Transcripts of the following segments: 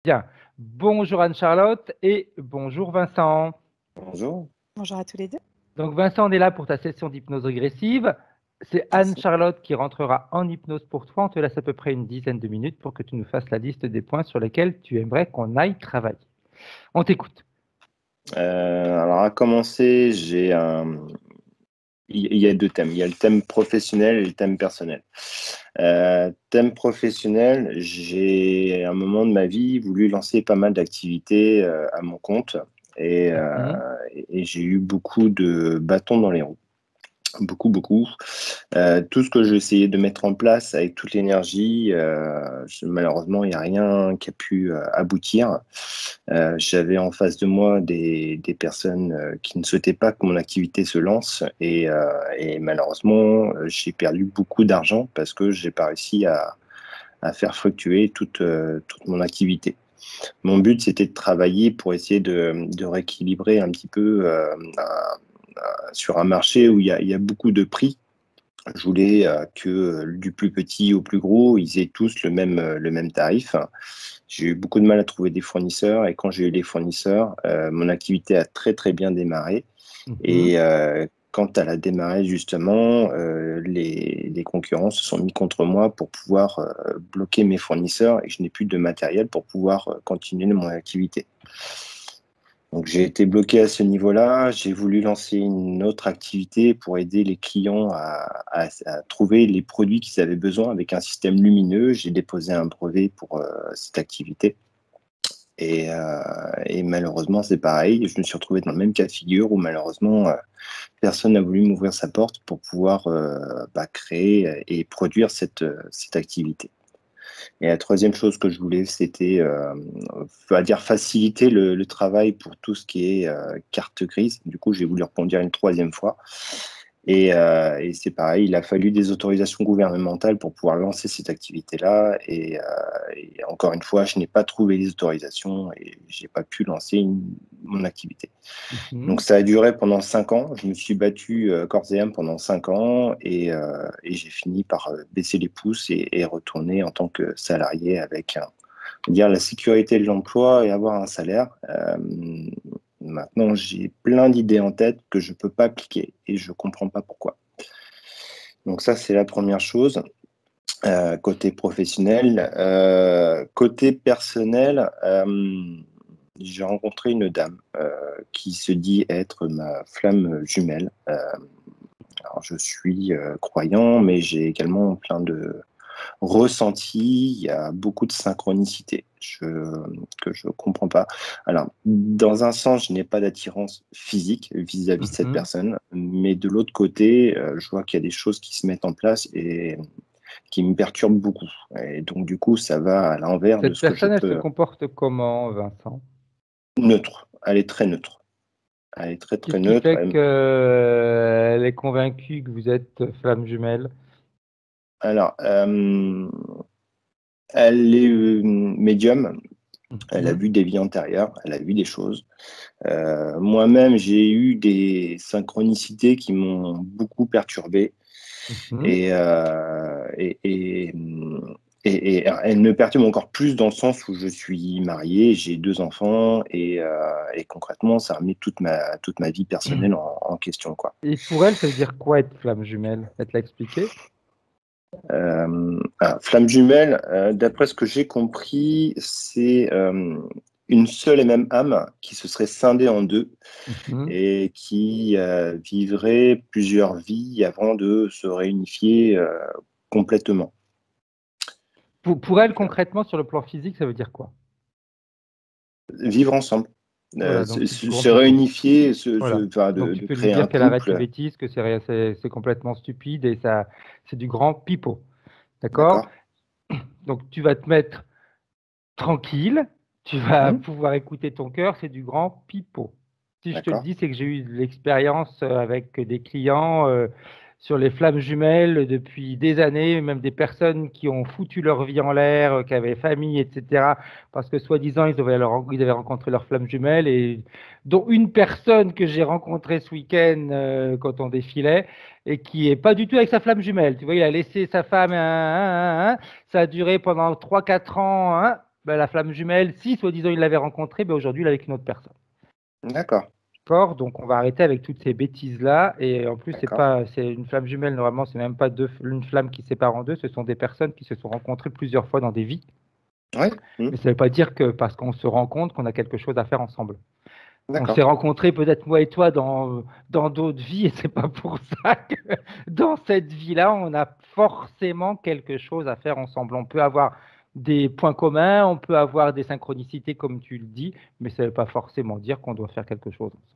Bien. Bonjour Anne-Charlotte et bonjour Vincent. Bonjour, Bonjour à tous les deux. Donc Vincent, on est là pour ta session d'hypnose régressive. C'est merci. Anne-Charlotte qui rentrera en hypnose pour toi. On te laisse à peu près une dizaine de minutes pour que tu nous fasses la liste des points sur lesquels tu aimerais qu'on aille travailler. On t'écoute. Alors à commencer, il y a deux thèmes. Il y a le thème professionnel et le thème personnel. Thème professionnel, j'ai à un moment de ma vie voulu lancer pas mal d'activités à mon compte et, euh, Mhm. et j'ai eu beaucoup de bâtons dans les roues. Beaucoup, beaucoup. Tout ce que j'ai essayé de mettre en place avec toute l'énergie, malheureusement, il n'y a rien qui a pu aboutir. J'avais en face de moi des personnes qui ne souhaitaient pas que mon activité se lance et malheureusement, j'ai perdu beaucoup d'argent parce que j'ai pas réussi à faire fluctuer toute mon activité. Mon but, c'était de travailler pour essayer de rééquilibrer un petit peu sur un marché où il y a beaucoup de prix. Je voulais que du plus petit au plus gros, ils aient tous le même tarif. J'ai eu beaucoup de mal à trouver des fournisseurs et quand j'ai eu les fournisseurs, mon activité a très très bien démarré. Mhm. Et quand elle a démarré justement, les concurrents se sont mis contre moi pour pouvoir bloquer mes fournisseurs et je n'ai plus de matériel pour pouvoir continuer mon activité. Donc j'ai été bloqué à ce niveau-là. J'ai voulu lancer une autre activité pour aider les clients à trouver les produits qu'ils avaient besoin avec un système lumineux. J'ai déposé un brevet pour cette activité. Et malheureusement, c'est pareil. Je me suis retrouvé dans le même cas de figure où malheureusement, personne n'a voulu m'ouvrir sa porte pour pouvoir créer et produire cette activité. Et la troisième chose que je voulais, c'était, on va dire, faciliter le travail pour tout ce qui est carte grise. Du coup, j'ai voulu rebondir une troisième fois. Et c'est pareil, il a fallu des autorisations gouvernementales pour pouvoir lancer cette activité-là. Et encore une fois, je n'ai pas trouvé les autorisations et je n'ai pas pu lancer mon activité. Mhm. Donc ça a duré pendant 5 ans. Je me suis battu corps et âme pendant 5 ans et j'ai fini par baisser les pouces et retourner en tant que salarié avec dire la sécurité de l'emploi et avoir un salaire. Maintenant, j'ai plein d'idées en tête que je ne peux pas appliquer et je ne comprends pas pourquoi. Donc ça, c'est la première chose. Côté professionnel. Côté personnel, j'ai rencontré une dame qui se dit être ma flamme jumelle. Alors, je suis croyant, mais j'ai également plein de ressentis. Il y a beaucoup de synchronicité que je ne comprends pas. Alors, dans un sens, je n'ai pas d'attirance physique vis-à-vis de cette Mhm. personne, mais de l'autre côté, je vois qu'il y a des choses qui se mettent en place et qui me perturbent beaucoup. Et donc, du coup, ça va à l'envers de Cette ce que je personne, elle se peux. comporte comment, Vincent? Neutre. Elle est très neutre. Elle est très, très Qu'est-ce qui neutre. fait qu'elle est convaincue que vous êtes flamme jumelle? Alors, elle est médium. Elle a Mhm. vu des vies antérieures. Elle a vu des choses. Moi-même, j'ai eu des synchronicités qui m'ont beaucoup perturbé. Mhm. Et, euh, et, et, et elle me perturbe encore plus dans le sens où je suis marié, j'ai 2 enfants et concrètement, ça remet toute ma vie personnelle en question, quoi. Et pour elle, ça veut dire quoi être flamme jumelle? Elle te l'a expliqué? Flamme jumelle, d'après ce que j'ai compris, c'est une seule et même âme qui se serait scindée en deux Mhm. et qui vivrait plusieurs vies avant de se réunifier complètement. Pour elle, concrètement, sur le plan physique, ça veut dire quoi? Vivre ensemble, Voilà, donc c'est du grand se pipeau. réunifier, Voilà. enfin, Donc tu de peux lui créer un dire qu'elle arrête les couple. bêtises, que c'est complètement stupide et ça, c'est du grand pipeau. D'accord? D'accord. Donc tu vas te mettre tranquille, tu vas Mhm. pouvoir écouter ton cœur, c'est du grand pipeau. Si je te le D'accord. dis, c'est que j'ai eu de l'expérience avec des clients sur les flammes jumelles depuis des années, même des personnes qui ont foutu leur vie en l'air, qui avaient famille, etc. Parce que soi-disant, ils avaient rencontré leur flamme jumelle, et dont une personne que j'ai rencontrée ce week-end quand on défilait, et qui est pas du tout avec sa flamme jumelle. Tu vois, il a laissé sa femme, ça a duré pendant 3 4 ans, hein. la flamme jumelle, si soi-disant il l'avait rencontrée, ben aujourd'hui il est avec une autre personne. D'accord. D'accord, donc on va arrêter avec toutes ces bêtises-là. Et en plus, D'accord. c'est une flamme jumelle, normalement, c'est même pas une flamme qui sépare en deux, ce sont des personnes qui se sont rencontrées plusieurs fois dans des vies. Oui. Mais ça ne veut pas dire que parce qu'on se rencontre, qu'on a quelque chose à faire ensemble. On D'accord. s'est rencontrés peut-être moi et toi dans d'autres vies, et c'est pas pour ça que dans cette vie-là, on a forcément quelque chose à faire ensemble. On peut avoir des points communs, on peut avoir des synchronicités comme tu le dis, mais ça ne veut pas forcément dire qu'on doit faire quelque chose ensemble.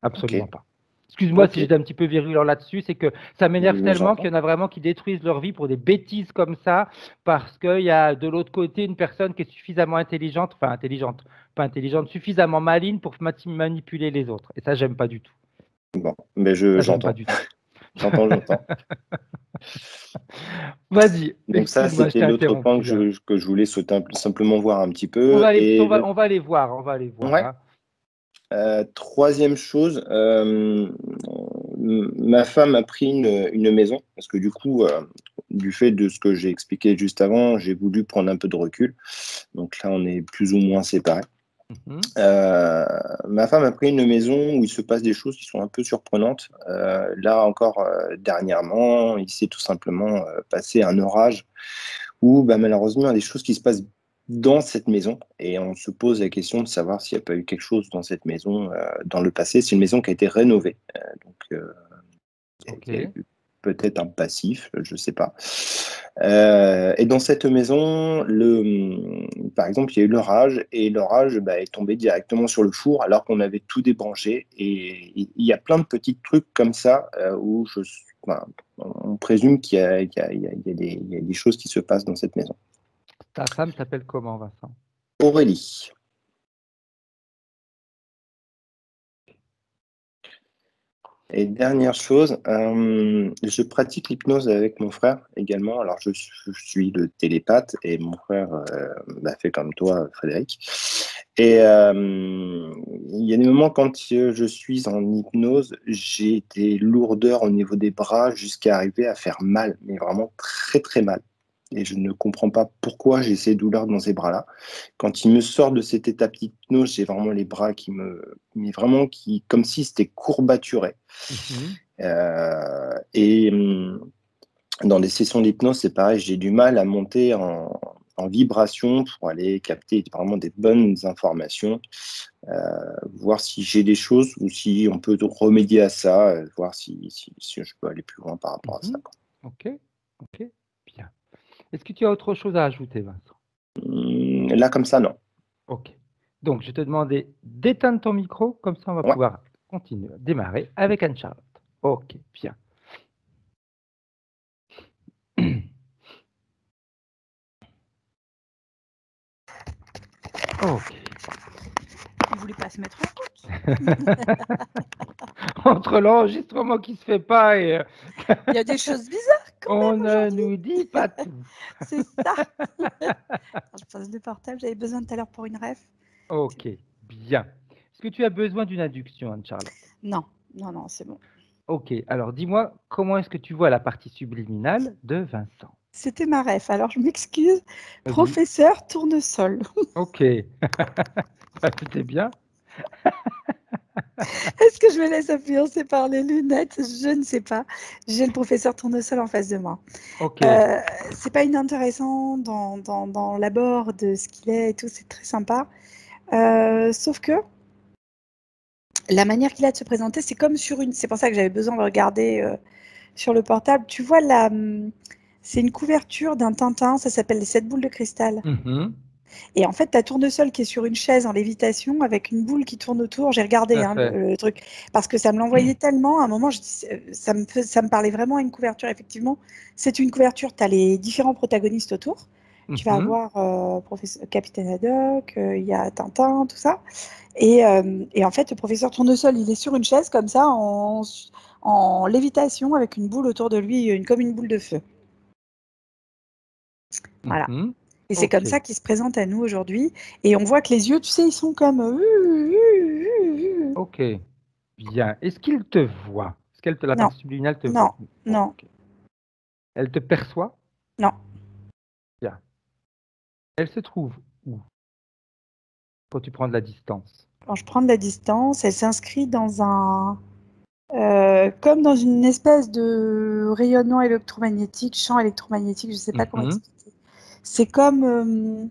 Absolument Ok. pas. Excuse-moi si Ok. j'étais un petit peu virulent là-dessus, c'est que ça m'énerve tellement qu'il y J'entends. en a vraiment qui détruisent leur vie pour des bêtises comme ça, parce qu'il y a de l'autre côté une personne qui est suffisamment intelligente, enfin intelligente, pas intelligente, suffisamment maligne pour manipuler les autres. Et ça, j'aime pas du tout. Bon, mais Ça, j'aime pas j'entends. du tout. J'entends. Vas-y, Donc ça, excuse-moi, je c'était t'ai l'autre point interrompu là. que je voulais simplement voir un petit On peu. va aller, Et on va les voir, on va les voir. ouais. Hein. Troisième chose, ma femme a pris une maison parce que du coup, du fait de ce que j'ai expliqué juste avant, j'ai voulu prendre un peu de recul. Donc là, on est plus ou moins séparés. Mhm. Ma femme a pris une maison où il se passe des choses qui sont un peu surprenantes. Là encore, dernièrement, il s'est tout simplement passé un orage où bah, malheureusement, il y a des choses qui se passent dans cette maison et on se pose la question de savoir s'il n'y a pas eu quelque chose dans cette maison dans le passé. C'est une maison qui a été rénovée, donc Ok. il y a eu peut-être un passif, je ne sais pas. Et dans cette maison, par exemple, il y a eu l'orage et l'orage bah, est tombé directement sur le four alors qu'on avait tout débranché. Et il y a plein de petits trucs comme ça où on présume qu'il y a, il y a des choses qui se passent dans cette maison. Ta femme s'appelle comment, Vincent? Aurélie. Et dernière chose, je pratique l'hypnose avec mon frère également. Alors, je suis le télépathe et mon frère fait comme toi, Frédéric. Et il y a des moments quand je suis en hypnose, j'ai des lourdeurs au niveau des bras jusqu'à arriver à faire mal, mais vraiment très très mal. Et je ne comprends pas pourquoi j'ai ces douleurs dans ces bras-là. Quand il me sort de cet état d'hypnose, j'ai vraiment les bras mais vraiment comme si c'était courbaturé. Mhm. Et dans des sessions d'hypnose, c'est pareil, j'ai du mal à monter en vibration pour aller capter vraiment des bonnes informations, voir si j'ai des choses ou si on peut remédier à ça, voir si je peux aller plus loin par rapport à ça. Mhm. Ok, ok, bien. Est-ce que tu as autre chose à ajouter, Vincent? Là, comme ça, non. Ok. Donc, je vais te demander d'éteindre ton micro, comme ça on va Ouais. pouvoir continuer, démarrer avec Anne-Charlotte. Ok, bien. Ok. Il voulait pas se mettre en route. Entre l'enregistrement qui se fait pas et Il y a des choses bizarres quand on même ne aujourd'hui. nous dit pas tout. C'est ça. Alors, je pose le portable, j'avais besoin tout à l'heure pour une ref. Ok, bien. Est-ce que tu as besoin d'une induction, Anne-Charlotte? Non, non, c'est bon. Ok, alors dis-moi, comment est-ce que tu vois la partie subliminale de Vincent? C'était ma ref, alors je m'excuse. Vas-y. Professeur Tournesol. Ok. Ça, c'était bien. Est-ce que je me laisse influencer par les lunettes? Je ne sais pas. J'ai le professeur Tournesol en face de moi. Ok. C'est pas inintéressant dans l'abord de ce qu'il est et tout, c'est très sympa. Sauf que la manière qu'il a de se présenter, c'est comme sur une. C'est pour ça que j'avais besoin de regarder sur le portable. Tu vois là, c'est une couverture d'un Tintin. Ça s'appelle les 7 boules de cristal. Mhm. Et en fait, ta tournesol qui est sur une chaise en lévitation avec une boule qui tourne autour. J'ai regardé Tout à fait. le truc parce que ça me l'envoyait tellement. À un moment, ça me parlait vraiment à une couverture. Effectivement, c'est une couverture. Tu as les différents protagonistes autour. Tu vas Mhm. avoir Capitaine Haddock, il y a Tintin, tout ça. Et en fait, le professeur Tournesol, il est sur une chaise comme ça, en lévitation, avec une boule autour de lui, comme une boule de feu. Voilà. Mhm. Et c'est comme Ok. ça qu'il se présente à nous aujourd'hui. Et on voit que les yeux, tu sais, ils sont comme... Ok. Bien. Est-ce qu'il te voit? Est-ce qu'elle la Non, partie subliminale te non, voit? non, Ok. Elle te perçoit? non. Bien. Elle se trouve où quand tu prends de la distance? Quand je prends de la distance, elle s'inscrit dans comme dans une espèce de rayonnement électromagnétique, champ électromagnétique, je ne sais pas comment Mhm. expliquer. C'est comme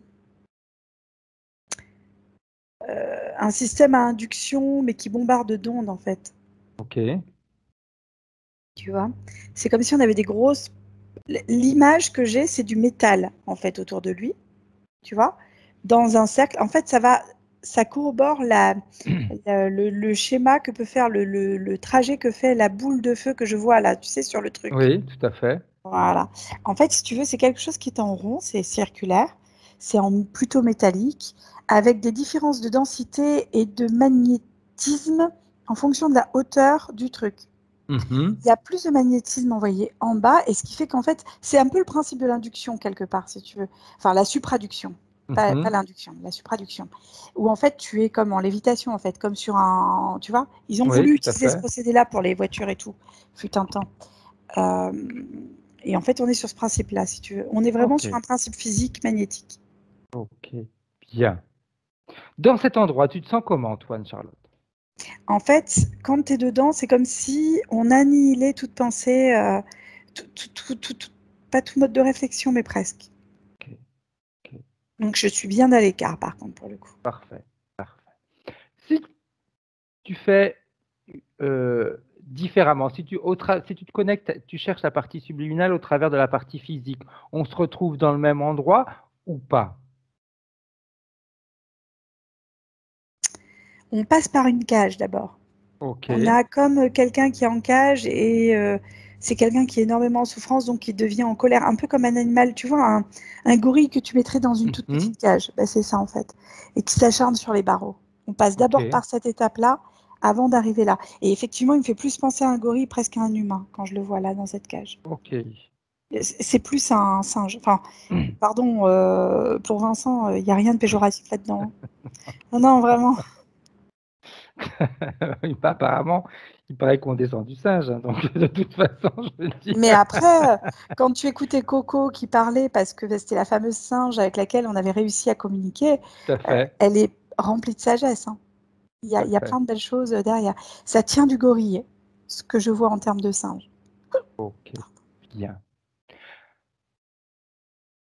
un système à induction, mais qui bombarde d'ondes, en fait. Ok. Tu vois? C'est comme si on avait des grosses... L'image que j'ai, c'est du métal, en fait, autour de lui, tu vois? Dans un cercle. En fait, ça corrobore le schéma que peut faire, le trajet que fait la boule de feu que je vois là, tu sais, sur le truc. Oui, tout à fait. Voilà. En fait, si tu veux, c'est quelque chose qui est en rond, c'est circulaire, c'est plutôt métallique, avec des différences de densité et de magnétisme en fonction de la hauteur du truc. Mhm. Il y a plus de magnétisme envoyé en bas, et ce qui fait qu'en fait, c'est un peu le principe de l'induction quelque part, si tu veux. Enfin, la supraduction, pas Mhm. l'induction, la supraduction. Où en fait, tu es comme en lévitation, en fait, comme sur un... Tu vois, ils ont Oui, voulu tout à utiliser ce fait. procédé-là pour les voitures et tout, fut un temps. Euh, et en fait, on est sur ce principe-là, si tu veux. On est vraiment Ok. sur un principe physique magnétique. Ok. Bien. Dans cet endroit, tu te sens comment, Antoine, Charlotte? En fait, quand tu es dedans, c'est comme si on annihilait toute pensée, pas tout mode de réflexion, mais presque. Ok. Ok. Donc, je suis bien à l'écart, par contre, pour le coup. Parfait. Parfait. Si tu fais différemment, si tu te connectes, tu cherches la partie subliminale au travers de la partie physique, on se retrouve dans le même endroit ou pas? On passe par une cage d'abord. Ok. On a comme quelqu'un qui est en cage et c'est quelqu'un qui est énormément en souffrance, donc qui devient en colère, un peu comme un animal, tu vois, un gorille que tu mettrais dans une toute Mhm. petite cage. Ben, c'est ça en fait. Et qui s'acharne sur les barreaux. On passe d'abord Ok. par cette étape-là avant d'arriver là. Et effectivement, il me fait plus penser à un gorille presque qu'à un humain quand je le vois là dans cette cage. Ok. C'est plus un singe. Enfin, pardon, pour Vincent, il n'y a rien de péjoratif là-dedans. Non, non, vraiment. Oui, bah, apparemment, il paraît qu'on descend du singe, hein, donc de toute façon, je veux dire. Mais après, quand tu écoutais Coco qui parlait, parce que c'était la fameuse singe avec laquelle on avait réussi à communiquer, Tout à fait. elle est remplie de sagesse, hein. Tout à Il y a fait. plein de belles choses derrière. Ça tient du gorille, ce que je vois en termes de singe. Ok. Bien.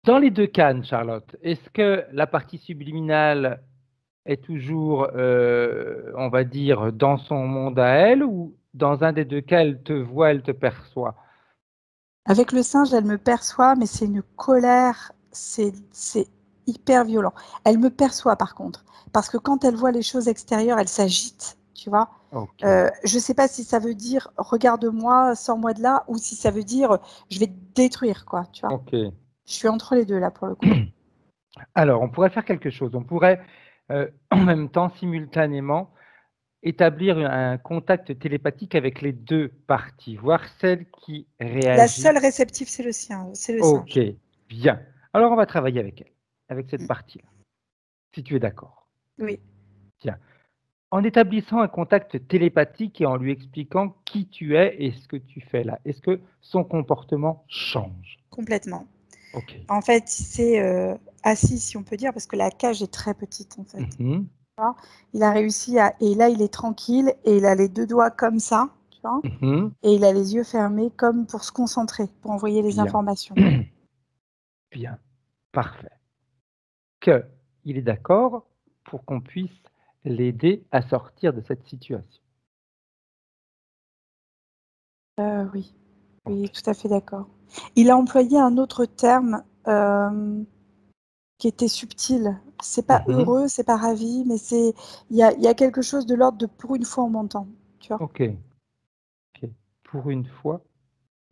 Dans les deux cas, Charlotte, est-ce que la partie subliminale est toujours, on va dire, dans son monde à elle, ou dans un des deux cas, elle te voit, elle te perçoit? Avec le singe, elle me perçoit, mais c'est une colère, c'est hyper violent. Elle me perçoit par contre, parce que quand elle voit les choses extérieures, elle s'agite, tu vois. Ok. Je ne sais pas si ça veut dire regarde-moi, sors-moi de là, ou si ça veut dire je vais te détruire, quoi, tu vois. Ok. Je suis entre les deux là pour le coup. Alors, on pourrait faire quelque chose. On pourrait, en même temps, simultanément, établir un contact télépathique avec les deux parties, voir celle qui La réagit. seule réceptive, c'est le sien, c'est le Ok, singe. bien. Alors, on va travailler avec elle, avec cette Mm. partie-là, si tu es d'accord. Oui, Bien. En établissant un contact télépathique et en lui expliquant qui tu es et ce que tu fais là, est-ce que son comportement change? complètement. Ok. En fait, il s'est assis, si on peut dire, parce que la cage est très petite en fait. Mhm, Tu vois. Il a réussi à... Et là, il est tranquille et il a les deux doigts comme ça, tu vois. mhm. Et il a les yeux fermés comme pour se concentrer, pour envoyer les Bien. informations. Bien. Parfait. Il est d'accord pour qu'on puisse l'aider à sortir de cette situation. Oui, Ok. oui, tout à fait d'accord. Il a employé un autre terme qui était subtil. C'est pas Mhm. heureux, c'est pas ravi, mais il y a quelque chose de l'ordre de pour une fois on m'entend, tu vois. Ok. Ok. Pour une fois,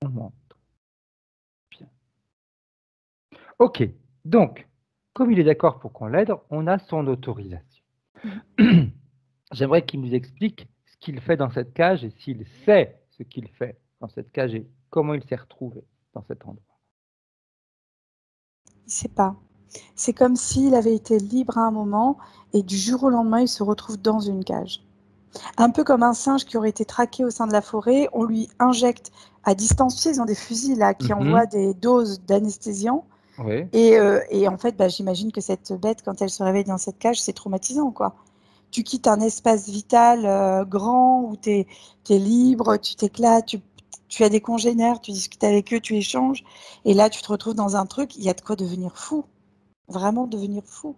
on monte. Bien. Ok. Donc, comme il est d'accord pour qu'on l'aide, on a son autorisation. Mhm. J'aimerais qu'il nous explique ce qu'il fait dans cette cage et s'il sait ce qu'il fait dans cette cage et comment il s'est retrouvé dans cet endroit. Il sait pas. C'est comme s'il avait été libre à un moment et du jour au lendemain, il se retrouve dans une cage. Un peu comme un singe qui aurait été traqué au sein de la forêt, on lui injecte à distance, tu sais, ils ont des fusils là qui envoient Mhm. des doses d'anesthésiants. Oui. Et en fait, j'imagine que cette bête, quand elle se réveille dans cette cage, c'est traumatisant, quoi. Tu quittes un espace vital grand où tu es libre, tu t'éclates, tu as des congénères, tu discutes avec eux, tu échanges. Et là, tu te retrouves dans un truc, il y a de quoi devenir fou. Vraiment devenir fou.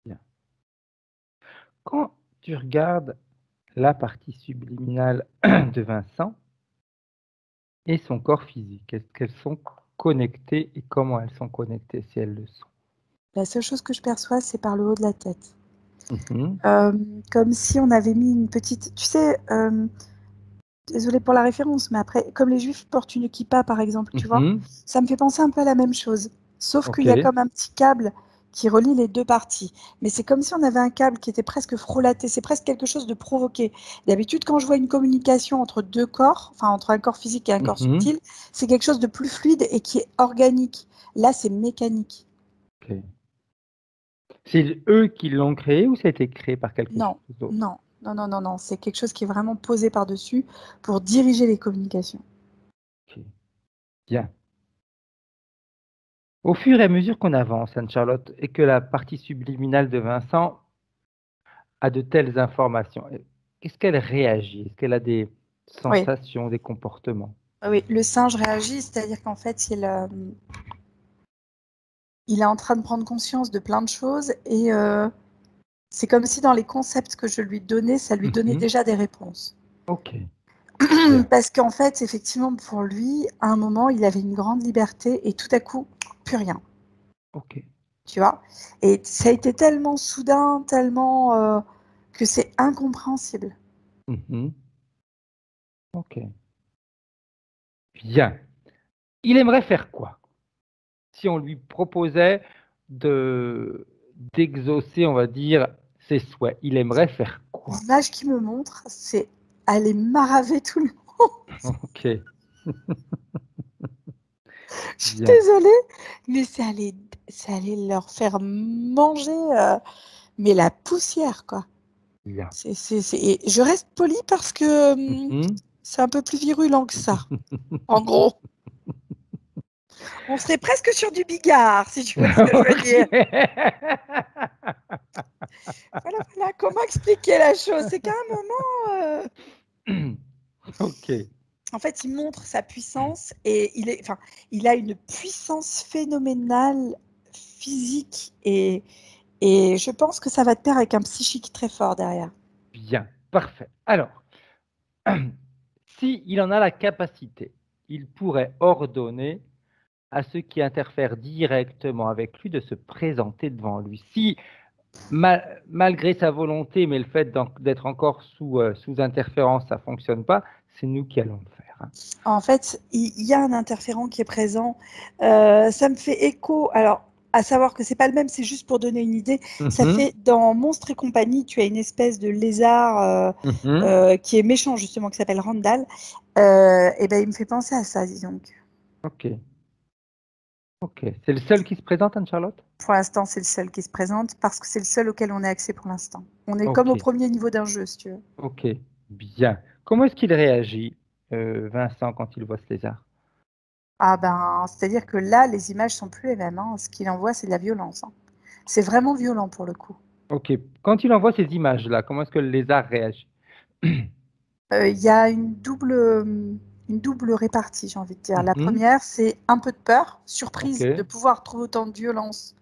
Bien. Quand tu regardes la partie subliminale de Vincent et son corps physique, est-ce qu'elles sont connectées et comment elles sont connectées si elles le sont? La seule chose que je perçois, c'est par le haut de la tête. Mhm. Comme si on avait mis une petite... Tu sais, désolée pour la référence, mais après, comme les juifs portent une kippa, par exemple, tu vois, Mhm. ça me fait penser un peu à la même chose. Sauf qu'il Ok. y a comme un petit câble qui relie les deux parties. Mais c'est comme si on avait un câble qui était presque frelaté. C'est presque quelque chose de provoqué. D'habitude, quand je vois une communication entre deux corps, enfin entre un corps physique et un corps Mhm. subtil, c'est quelque chose de plus fluide et qui est organique. Là, c'est mécanique. Ok. C'est eux qui l'ont créé ou ça a été créé par quelque Non, chose d'autre? non, non, non, non, non. C'est quelque chose qui est vraiment posé par-dessus pour diriger les communications. Ok. Bien. Au fur et à mesure qu'on avance, Anne-Charlotte, et que la partie subliminale de Vincent a de telles informations, est-ce qu'elle réagit? Est-ce qu'elle a des Oui, sensations, des comportements? oui. Le singe réagit, c'est-à-dire qu'en fait, il est en train de prendre conscience de plein de choses et c'est comme si dans les concepts que je lui donnais, ça lui donnait Mhm. déjà des réponses. Ok. Bien. Parce qu'en fait, effectivement, pour lui, à un moment, il avait une grande liberté et tout à coup, plus rien. Ok. Tu vois? Et ça a été tellement soudain, tellement que c'est incompréhensible. Mhm. Ok. Bien. Il aimerait faire quoi? Si on lui proposait de d'exaucer, on va dire, ses souhaits, il aimerait faire quoi? L'image qu'il me montre, c'est aller maraver tout le monde. Ok. Je suis Bien. désolée, mais c'est aller leur faire manger, mais la poussière, quoi. Bien. Et je reste polie parce que Mhm. c'est un peu plus virulent que ça, en gros. On serait presque sur du bigard, si tu vois ce que je veux dire. Voilà, voilà, comment expliquer la chose? C'est qu'à un moment, Ok. en fait, il montre sa puissance et il a une puissance phénoménale physique et je pense que ça va de pair avec un psychique très fort derrière. Bien. Parfait. Alors, si il en a la capacité, il pourrait ordonner à ceux qui interfèrent directement avec lui de se présenter devant lui. Si, malgré sa volonté, mais le fait d'être encore sous interférence, ça ne fonctionne pas, c'est nous qui allons le faire. Hein. En fait, il y a un interférent qui est présent. Ça me fait écho. Alors, à savoir que c'est pas le même, c'est juste pour donner une idée. Ça Mhm, fait dans Monstres et compagnie, tu as une espèce de lézard mhm. qui est méchant justement, qui s'appelle Randall. Et ben, il me fait penser à ça, dis donc. Ok, ok. C'est le seul qui se présente, Anne-Charlotte? Pour l'instant, c'est le seul qui se présente parce que c'est le seul auquel on a accès pour l'instant. On est comme Ok, au premier niveau d'un jeu, si tu veux. ok. Bien. Comment est-ce qu'il réagit, Vincent, quand il voit ce lézard? Ah ben, c'est-à-dire que là, les images sont plus les mêmes. Hein. Ce qu'il envoie, c'est de la violence. Hein. C'est vraiment violent pour le coup. Ok. Quand il envoie ces images-là, comment est-ce que le lézard réagit? Il y a une double répartie, j'ai envie de dire. La Mhm, première, c'est un peu de peur, ok. surprise de pouvoir trouver autant de violence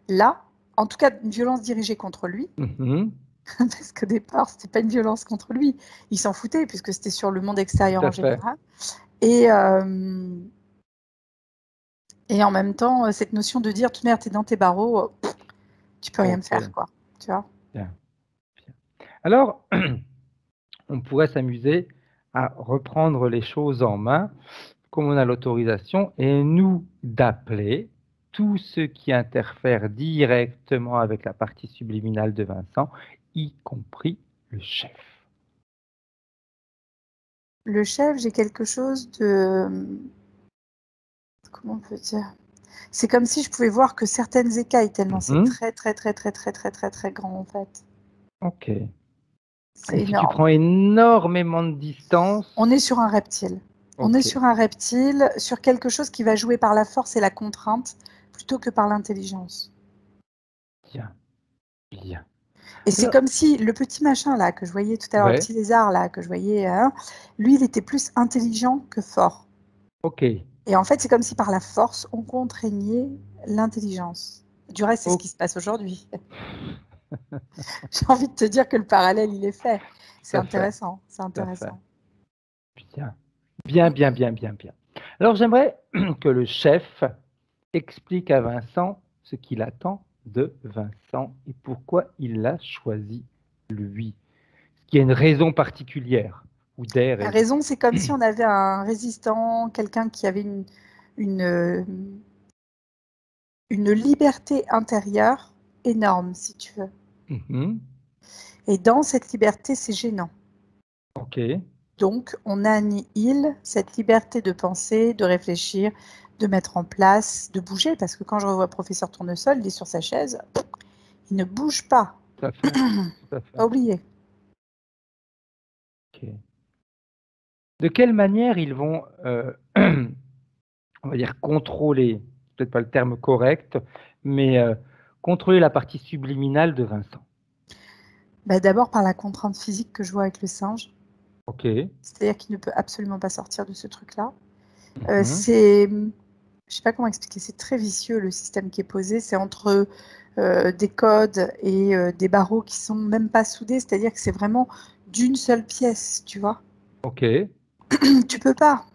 là. En tout cas, une violence dirigée contre lui, Mhm, parce qu'au départ, c'était pas une violence contre lui. Il s'en foutait, puisque c'était sur le monde tout extérieur à en fait. général. Et, euh, et en même temps, cette notion de dire, tout merde, t'es dans tes barreaux, tu peux rien me Ok. faire, quoi. Tu vois? Bien. Alors, on pourrait s'amuser à reprendre les choses en main, comme on a l'autorisation, et nous d'appeler tous ceux qui interfèrent directement avec la partie subliminale de Vincent, y compris le chef. Le chef, j'ai quelque chose de... Comment on peut dire? C'est comme si je pouvais voir que certaines écailles, tellement c'est Mhm. très, très, très, très, très, très, très, très grand, en fait. Ok. Et C'est si tu énorme. prends énormément de distance, On est sur un reptile. On est Ok, sur un reptile, sur quelque chose qui va jouer par la force et la contrainte plutôt que par l'intelligence. bien, bien. Et c'est Alors, comme si le petit machin là que je voyais tout à l'heure, le ouais, petit lézard là que je voyais, hein, lui il était plus intelligent que fort. ok, Et en fait c'est comme si par la force on contraignait l'intelligence. Du reste c'est ce ok, qui se passe aujourd'hui. J'ai envie de te dire que le parallèle il est fait. C'est tout à fait, intéressant, c'est tout à fait. intéressant. Bien, bien, bien, bien, bien, bien. Alors, j'aimerais que le chef explique à Vincent ce qu'il attend de Vincent et pourquoi il l'a choisi, lui. Est-ce qu'il y a une raison particulière ou des La raisons? raison c'est comme si on avait un résistant, quelqu'un qui avait une, euh, une liberté intérieure énorme si tu veux. Mhm. Et dans cette liberté c'est gênant. Ok, Donc, on annihile cette liberté de penser, de réfléchir, de mettre en place, de bouger. Parce que quand je revois professeur Tournesol, il est sur sa chaise, il ne bouge pas. tout à fait, tout à fait. Pas oublié. Ok. De quelle manière ils vont, on va dire, contrôler, peut-être pas le terme correct, mais contrôler la partie subliminale de Vincent? Bah, d'abord par la contrainte physique que je vois avec le singe. Ok. C'est-à-dire qu'il ne peut absolument pas sortir de ce truc-là. Mhm. Je sais pas comment expliquer, c'est très vicieux le système qui est posé. C'est entre des codes et des barreaux qui sont même pas soudés. C'est-à-dire que c'est vraiment d'une seule pièce, tu vois. Ok. Tu peux pas.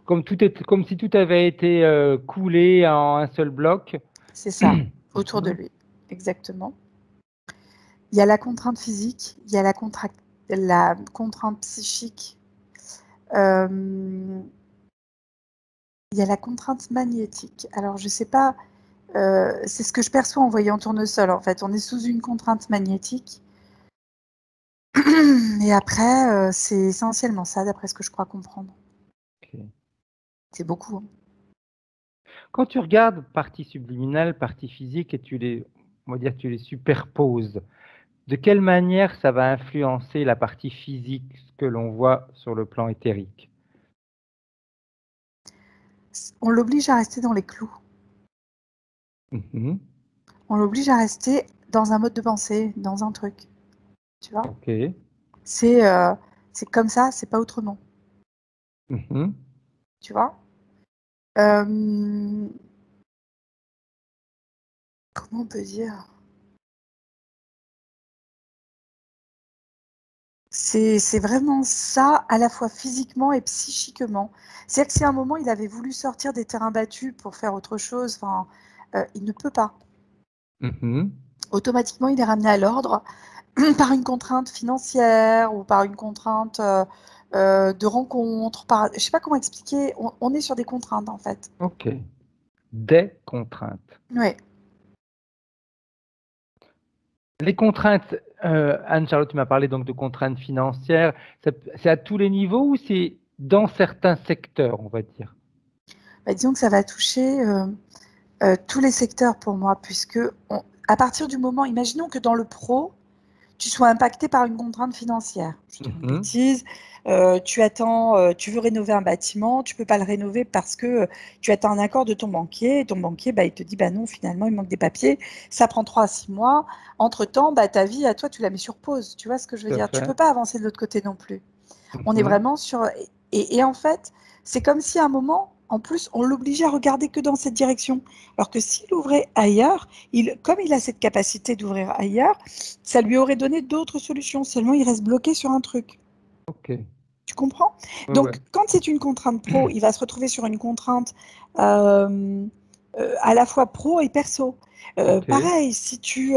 Comme si tout avait été coulé en un seul bloc. C'est ça, autour de Mhm. lui. Exactement. Il y a la contrainte physique, il y a la contrainte psychique, euh, il y a la contrainte magnétique. Alors, je sais pas, c'est ce que je perçois en voyant Tournesol, en fait. On est sous une contrainte magnétique. Et après, c'est essentiellement ça, d'après ce que je crois comprendre. Ok. C'est beaucoup, hein. Quand tu regardes partie subliminale, partie physique, et on va dire, tu les superposes, de quelle manière ça va influencer la partie physique, ce que l'on voit sur le plan éthérique? On l'oblige à rester dans les clous. Mhm. On l'oblige à rester dans un mode de pensée, dans un truc. Tu vois? Ok. C'est euh, c'est comme ça, c'est pas autrement. Mhm. Tu vois? Euh, Comment on peut dire? C'est vraiment ça, à la fois physiquement et psychiquement. C'est-à-dire que si à un moment il avait voulu sortir des terrains battus pour faire autre chose, enfin, il ne peut pas. Mhm. Automatiquement, il est ramené à l'ordre par une contrainte financière ou par une contrainte de rencontre. Je ne sais pas comment expliquer. On est sur des contraintes en fait. Ok. Des contraintes. Oui. Les contraintes, Anne-Charlotte, tu m'as parlé donc de contraintes financières. C'est à tous les niveaux ou c'est dans certains secteurs, on va dire? Bah, disons que ça va toucher tous les secteurs pour moi, puisque à partir du moment, imaginons que dans le pro, tu sois impacté par une contrainte financière. Je dis une Mhm. bêtise, tu veux rénover un bâtiment, tu peux pas le rénover parce que tu attends un accord de ton banquier, et ton banquier, bah, il te dit, bah non, finalement, il manque des papiers, ça prend 3 à 6 mois. Entre-temps, bah, ta vie, à toi, tu la mets sur pause. Tu vois ce que je veux Tout à dire? Tu fait. peux pas avancer de l'autre côté non plus. On est Mhm. vraiment sur. Et en fait, c'est comme si à un moment, en plus, on l'obligeait à regarder que dans cette direction. Alors que s'il ouvrait ailleurs, comme il a cette capacité d'ouvrir ailleurs, ça lui aurait donné d'autres solutions. Seulement, il reste bloqué sur un truc. Ok. Tu comprends? Ouais, ouais. Donc, quand c'est une contrainte pro, il va se retrouver sur une contrainte euh, à la fois pro et perso. Ok. Pareil, si tu.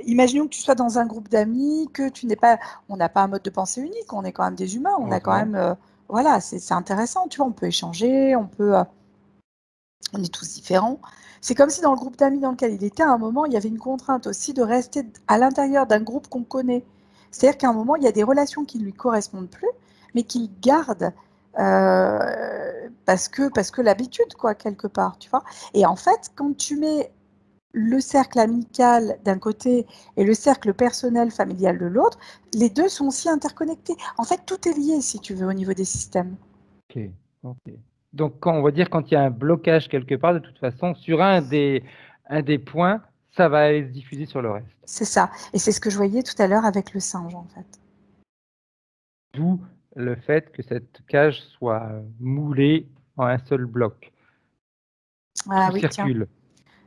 Imaginons que tu sois dans un groupe d'amis, que tu n'es pas. On n'a pas un mode de pensée unique, on est quand même des humains, on a quand Heureusement. même. Voilà, c'est intéressant, tu vois, on peut échanger, on est tous différents. C'est comme si dans le groupe d'amis dans lequel il était, à un moment, il y avait une contrainte aussi de rester à l'intérieur d'un groupe qu'on connaît. C'est-à-dire qu'à un moment, il y a des relations qui ne lui correspondent plus, mais qu'il garde parce que l'habitude, quoi, quelque part, tu vois. Et en fait, quand tu mets le cercle amical d'un côté et le cercle personnel, familial de l'autre, les deux sont aussi interconnectés. En fait, tout est lié, si tu veux, au niveau des systèmes. Ok. Ok, ok. Donc, on va dire quand il y a un blocage quelque part, de toute façon, sur un des points, ça va aller se diffuser sur le reste. C'est ça. Et c'est ce que je voyais tout à l'heure avec le singe, en fait. D'où le fait que cette cage soit moulée en un seul bloc. Ah Tout oui, tiens, circule,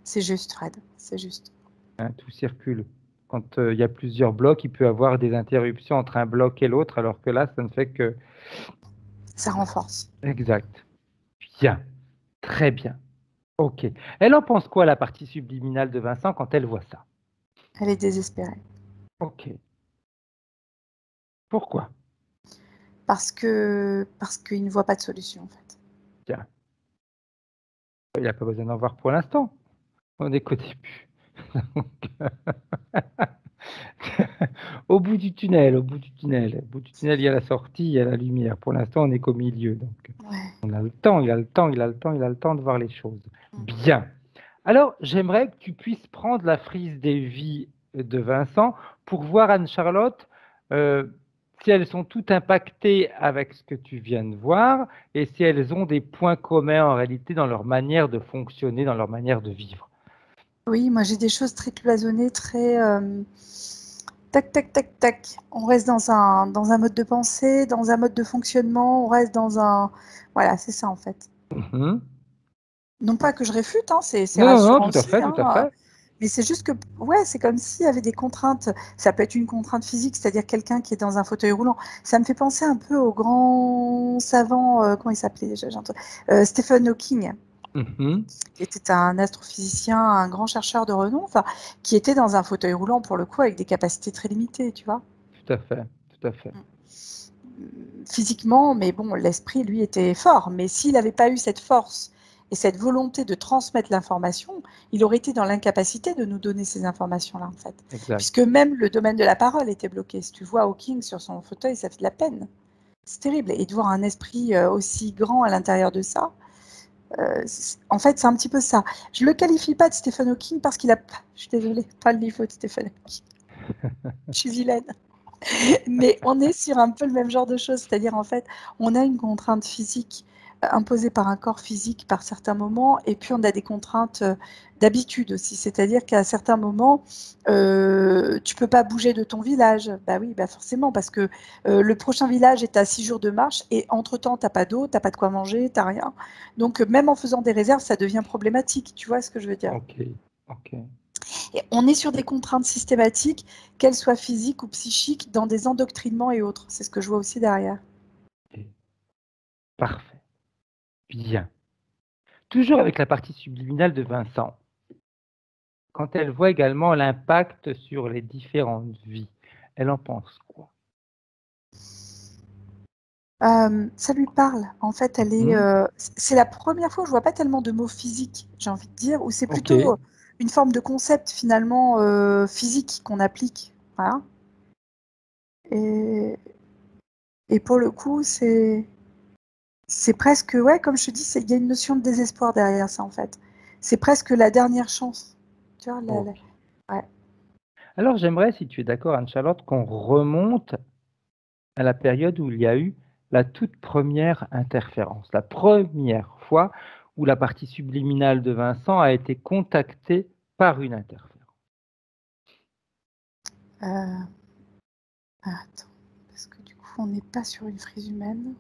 c'est juste, Fred, c'est juste. hein, tout circule. Quand il y a plusieurs blocs, il peut y avoir des interruptions entre un bloc et l'autre, alors que là, ça ne fait que... Ça renforce. Exact. Bien, très bien. Ok. Elle en pense quoi, la partie subliminale de Vincent, quand elle voit ça? Elle est désespérée. Ok. Pourquoi? Parce qu'il ne voit pas de solution, en fait. Tiens, il n'a pas besoin d'en voir pour l'instant. On est qu'au début. Au bout du tunnel, au bout du tunnel. Au bout du tunnel, il y a la sortie, il y a la lumière. Pour l'instant, on n'est qu'au milieu. Donc, Ouais. on a le temps, il a le temps, il a le temps, il a le temps de voir les choses. Bien. Alors, j'aimerais que tu puisses prendre la frise des vies de Vincent pour voir, Anne-Charlotte, euh, si elles sont toutes impactées avec ce que tu viens de voir et si elles ont des points communs en réalité dans leur manière de fonctionner, dans leur manière de vivre. Oui, moi j'ai des choses très cloisonnées, très tac, tac, tac, tac. On reste dans un mode de pensée, dans un mode de fonctionnement, on reste dans un... Voilà, c'est ça en fait. Mhm. Non pas que je réfute, hein, c'est Non, non, non, rassurant tout à aussi, fait, tout à hein, fait. mais c'est juste que, ouais, c'est comme s'il y avait des contraintes. Ça peut être une contrainte physique, c'est-à-dire quelqu'un qui est dans un fauteuil roulant. Ça me fait penser un peu au grand savant, comment il s'appelait déjà, Stephen Hawking, Mhm. qui était un astrophysicien, un grand chercheur de renom, enfin, qui était dans un fauteuil roulant pour le coup, avec des capacités très limitées, tu vois. Tout à fait, tout à fait. Physiquement, mais bon, l'esprit, lui, était fort. Mais s'il n'avait pas eu cette force et cette volonté de transmettre l'information, il aurait été dans l'incapacité de nous donner ces informations-là, en fait. Exact. Puisque même le domaine de la parole était bloqué. Si tu vois Hawking sur son fauteuil, ça fait de la peine. C'est terrible. Et de voir un esprit aussi grand à l'intérieur de ça, en fait, c'est un petit peu ça. Je ne le qualifie pas de Stephen Hawking parce qu'il a, je suis désolée, pas le niveau de Stephen Hawking. Je suis vilaine. Mais on est sur un peu le même genre de choses, c'est-à-dire en fait, on a une contrainte physique imposée par un corps physique par certains moments, et puis on a des contraintes d'habitude aussi, c'est-à-dire qu'à certains moments, tu peux pas bouger de ton village. Bah oui, bah forcément, parce que le prochain village est à 6 jours de marche, et entre-temps, t'as pas d'eau, t'as pas de quoi manger, t'as rien. Donc même en faisant des réserves, ça devient problématique, tu vois ce que je veux dire? Ok, ok. Et on est sur des contraintes systématiques, qu'elles soient physiques ou psychiques, dans des endoctrinements et autres. C'est ce que je vois aussi derrière. Ok. Parfait. Bien. Toujours avec la partie subliminale de Vincent, quand elle voit également l'impact sur les différentes vies, elle en pense quoi? Ça lui parle. En fait, elle est. Mhm. C'est la première fois où je vois pas tellement de mots physiques, j'ai envie de dire, où c'est Ok. plutôt une forme de concept finalement physique qu'on applique. Voilà. Et, et pour le coup, c'est presque, ouais, comme je te dis, il y a une notion de désespoir derrière ça en fait. C'est presque la dernière chance. Tu vois, Ok. ouais. Alors j'aimerais, si tu es d'accord, Anne-Charlotte, qu'on remonte à la période où il y a eu la toute première interférence, la première fois où la partie subliminale de Vincent a été contactée par une interférence. Euh, attends, parce que du coup, on n'est pas sur une frise humaine.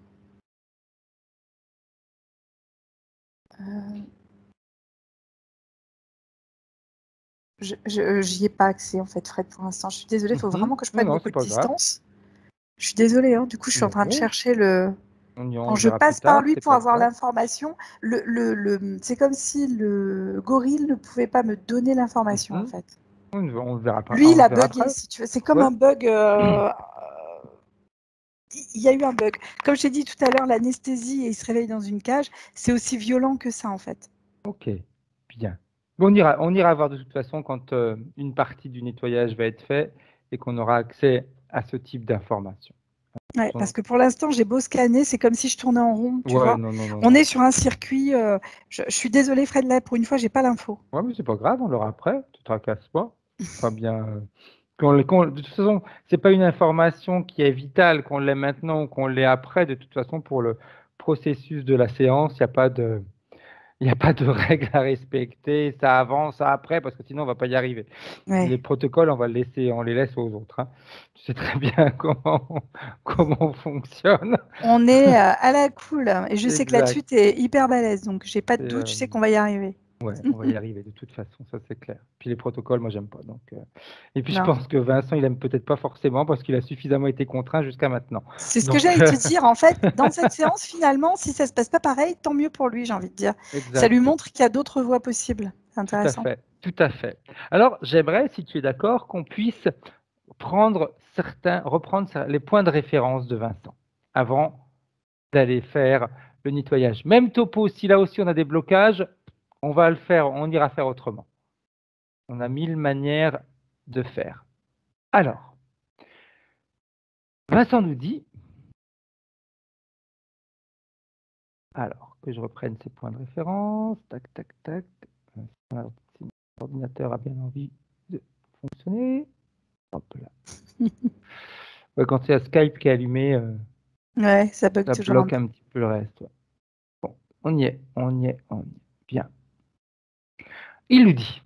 Euh, j'y ai pas accès en fait, Fred, pour l'instant. Je suis désolée, il faut Mhm. vraiment que je Non, prenne non, beaucoup c'est de pas grave. distance. Je suis désolée, hein. Du coup, je suis en train de Non, chercher le. on Quand le je verra plus passe par tard, lui c'est pour pas avoir grave. l'information, c'est comme si le gorille ne pouvait pas me donner l'information en Mhm. fait. On le verra pas, Lui, il on le a verra bugué, après. si tu veux. C'est comme Ouais. un bug. Il y a eu un bug. Comme je t'ai dit tout à l'heure, l'anesthésie et il se réveille dans une cage, c'est aussi violent que ça en fait. Ok, bien. Bon, on ira voir de toute façon quand une partie du nettoyage va être fait et qu'on aura accès à ce type d'informations. Ouais, parce que pour l'instant, j'ai beau scanner, c'est comme si je tournais en rond, tu Ouais, vois. non, non, non, On non. est sur un circuit. Je suis désolée, Fred, là, pour une fois, j'ai pas l'info. Ouais, mais c'est pas grave, on l'aura après. Tu te tracasses pas. Très bien. De toute façon, c'est pas une information qui est vitale qu'on l'ait maintenant ou qu'on l'ait après. De toute façon, processus de la séance, il n'y a pas de règles à respecter, ça avance, ça après, parce que sinon on ne va pas y arriver. Ouais. Les protocoles, on les laisse aux autres. Hein. Tu sais très bien comment on fonctionne. On est à la cool. Et je sais que Exact. là-dessus, tu es hyper balèze. Donc, j'ai pas de Et, doute, je sais qu'on va y arriver. Ouais, on va y arriver de toute façon, ça c'est clair. Puis les protocoles, moi j'aime pas. Donc, et puis je Non. pense que Vincent, il aime peut-être pas forcément parce qu'il a suffisamment été contraint jusqu'à maintenant. C'est ce que Donc, j'allais te dire. En fait, dans cette séance, finalement, si ça se passe pas pareil, tant mieux pour lui, j'ai envie de dire. Ça exact. lui montre qu'il y a d'autres voies possibles. C'est Tout à intéressant. fait, tout à fait. Alors, j'aimerais, si tu es d'accord, qu'on puisse reprendre les points de référence de Vincent avant d'aller faire le nettoyage. Même topo, si là aussi on a des blocages, on va le faire, on ira faire autrement. On a 1000 manières de faire. Alors, Vincent nous dit, alors que je reprenne ces points de référence, tac, tac, tac, alors, si l'ordinateur a bien envie de fonctionner, hop là. Ouais, quand il y a Skype qui est allumé, Ouais, ça bug ça toujours un bloque peu. un petit peu le reste. Ouais. Bon, on y est. Bien. Il nous dit,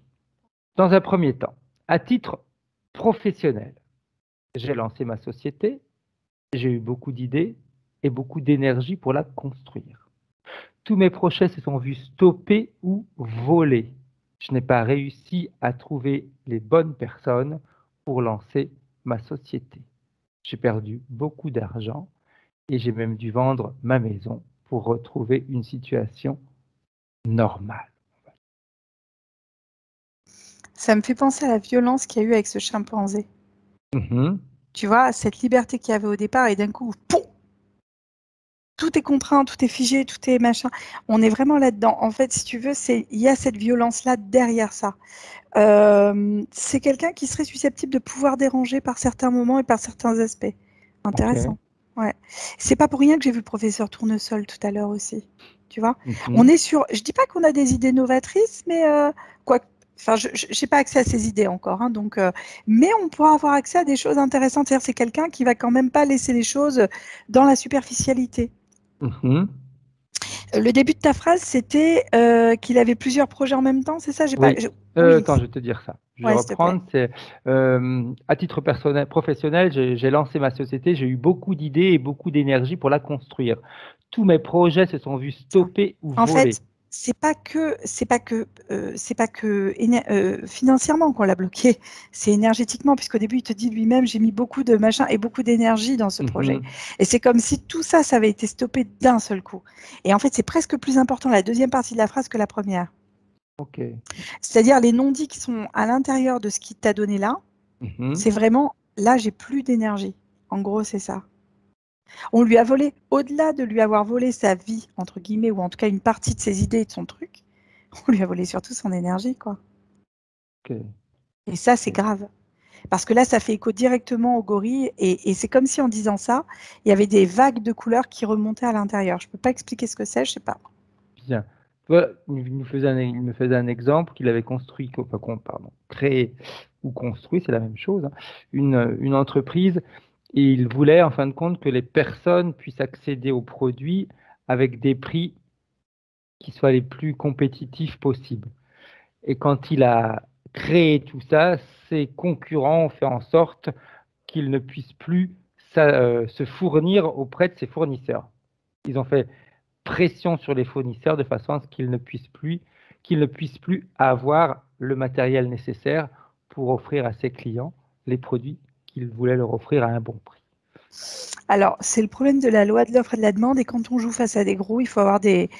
dans un premier temps, à titre professionnel, j'ai lancé ma société, j'ai eu beaucoup d'idées et beaucoup d'énergie pour la construire. Tous mes projets se sont vus stopper ou voler. Je n'ai pas réussi à trouver les bonnes personnes pour lancer ma société. J'ai perdu beaucoup d'argent et j'ai même dû vendre ma maison pour retrouver une situation normale. Ça me fait penser à la violence qu'il y a eu avec ce chimpanzé. Mhm. Tu vois, cette liberté qu'il y avait au départ et d'un coup, poum, tout est contraint, tout est figé, tout est machin. On est vraiment là-dedans. En fait, si tu veux, il y a cette violence-là derrière ça. C'est quelqu'un qui serait susceptible de pouvoir déranger par certains moments et par certains aspects. Intéressant. Ok. Ouais. C'est pas pour rien que j'ai vu le professeur Tournesol tout à l'heure aussi. Tu vois, Mhm. on est sur. Je dis pas qu'on a des idées novatrices, mais quoi. Enfin, je n'ai pas accès à ces idées encore, hein, donc. Mais on pourra avoir accès à des choses intéressantes. C'est-à-dire, c'est quelqu'un qui va quand même pas laisser les choses dans la superficialité. Mhm. Le début de ta phrase, c'était qu'il avait plusieurs projets en même temps, c'est ça? J'ai pas. Oui. Oui. Attends, je vais te dire ça. Je vais Ouais, s'il te plaît. reprendre. C'est à titre personnel, professionnel, j'ai lancé ma société. J'ai eu beaucoup d'idées et beaucoup d'énergie pour la construire. Tous mes projets se sont vus stopper ou En voler. fait, c'est pas que financièrement qu'on l'a bloqué, c'est énergétiquement, puisqu'au début il te dit lui-même j'ai mis beaucoup de machin et beaucoup d'énergie dans ce projet. Mhm. Et c'est comme si tout ça, ça avait été stoppé d'un seul coup. Et en fait, c'est presque plus important la deuxième partie de la phrase que la première. Ok. C'est-à-dire les non-dits qui sont à l'intérieur de ce qu'il t'a donné là, Mhm. c'est vraiment là j'ai plus d'énergie. En gros, c'est ça. On lui a volé, au-delà de lui avoir volé sa vie, entre guillemets, ou en tout cas une partie de ses idées et de son truc, on lui a volé surtout son énergie, quoi. Ok. Et ça, c'est grave. Parce que là, ça fait écho directement au gorille, et c'est comme si en disant ça, il y avait des vagues de couleurs qui remontaient à l'intérieur. Je ne peux pas expliquer ce que c'est, je ne sais pas. Bien. Voilà, il me faisait un exemple qu'il avait construit, créé ou construit, c'est la même chose, hein, une entreprise, et il voulait en fin de compte que les personnes puissent accéder aux produits avec des prix qui soient les plus compétitifs possibles. Et quand il a créé tout ça, ses concurrents ont fait en sorte qu'ils ne puissent plus se fournir auprès de ses fournisseurs. Ils ont fait pression sur les fournisseurs de façon à ce qu'ils ne puissent plus avoir le matériel nécessaire pour offrir à ses clients les produits qu'ils voulaient leur offrir à un bon prix. Alors, c'est le problème de la loi de l'offre et de la demande, et quand on joue face à des gros, il faut avoir des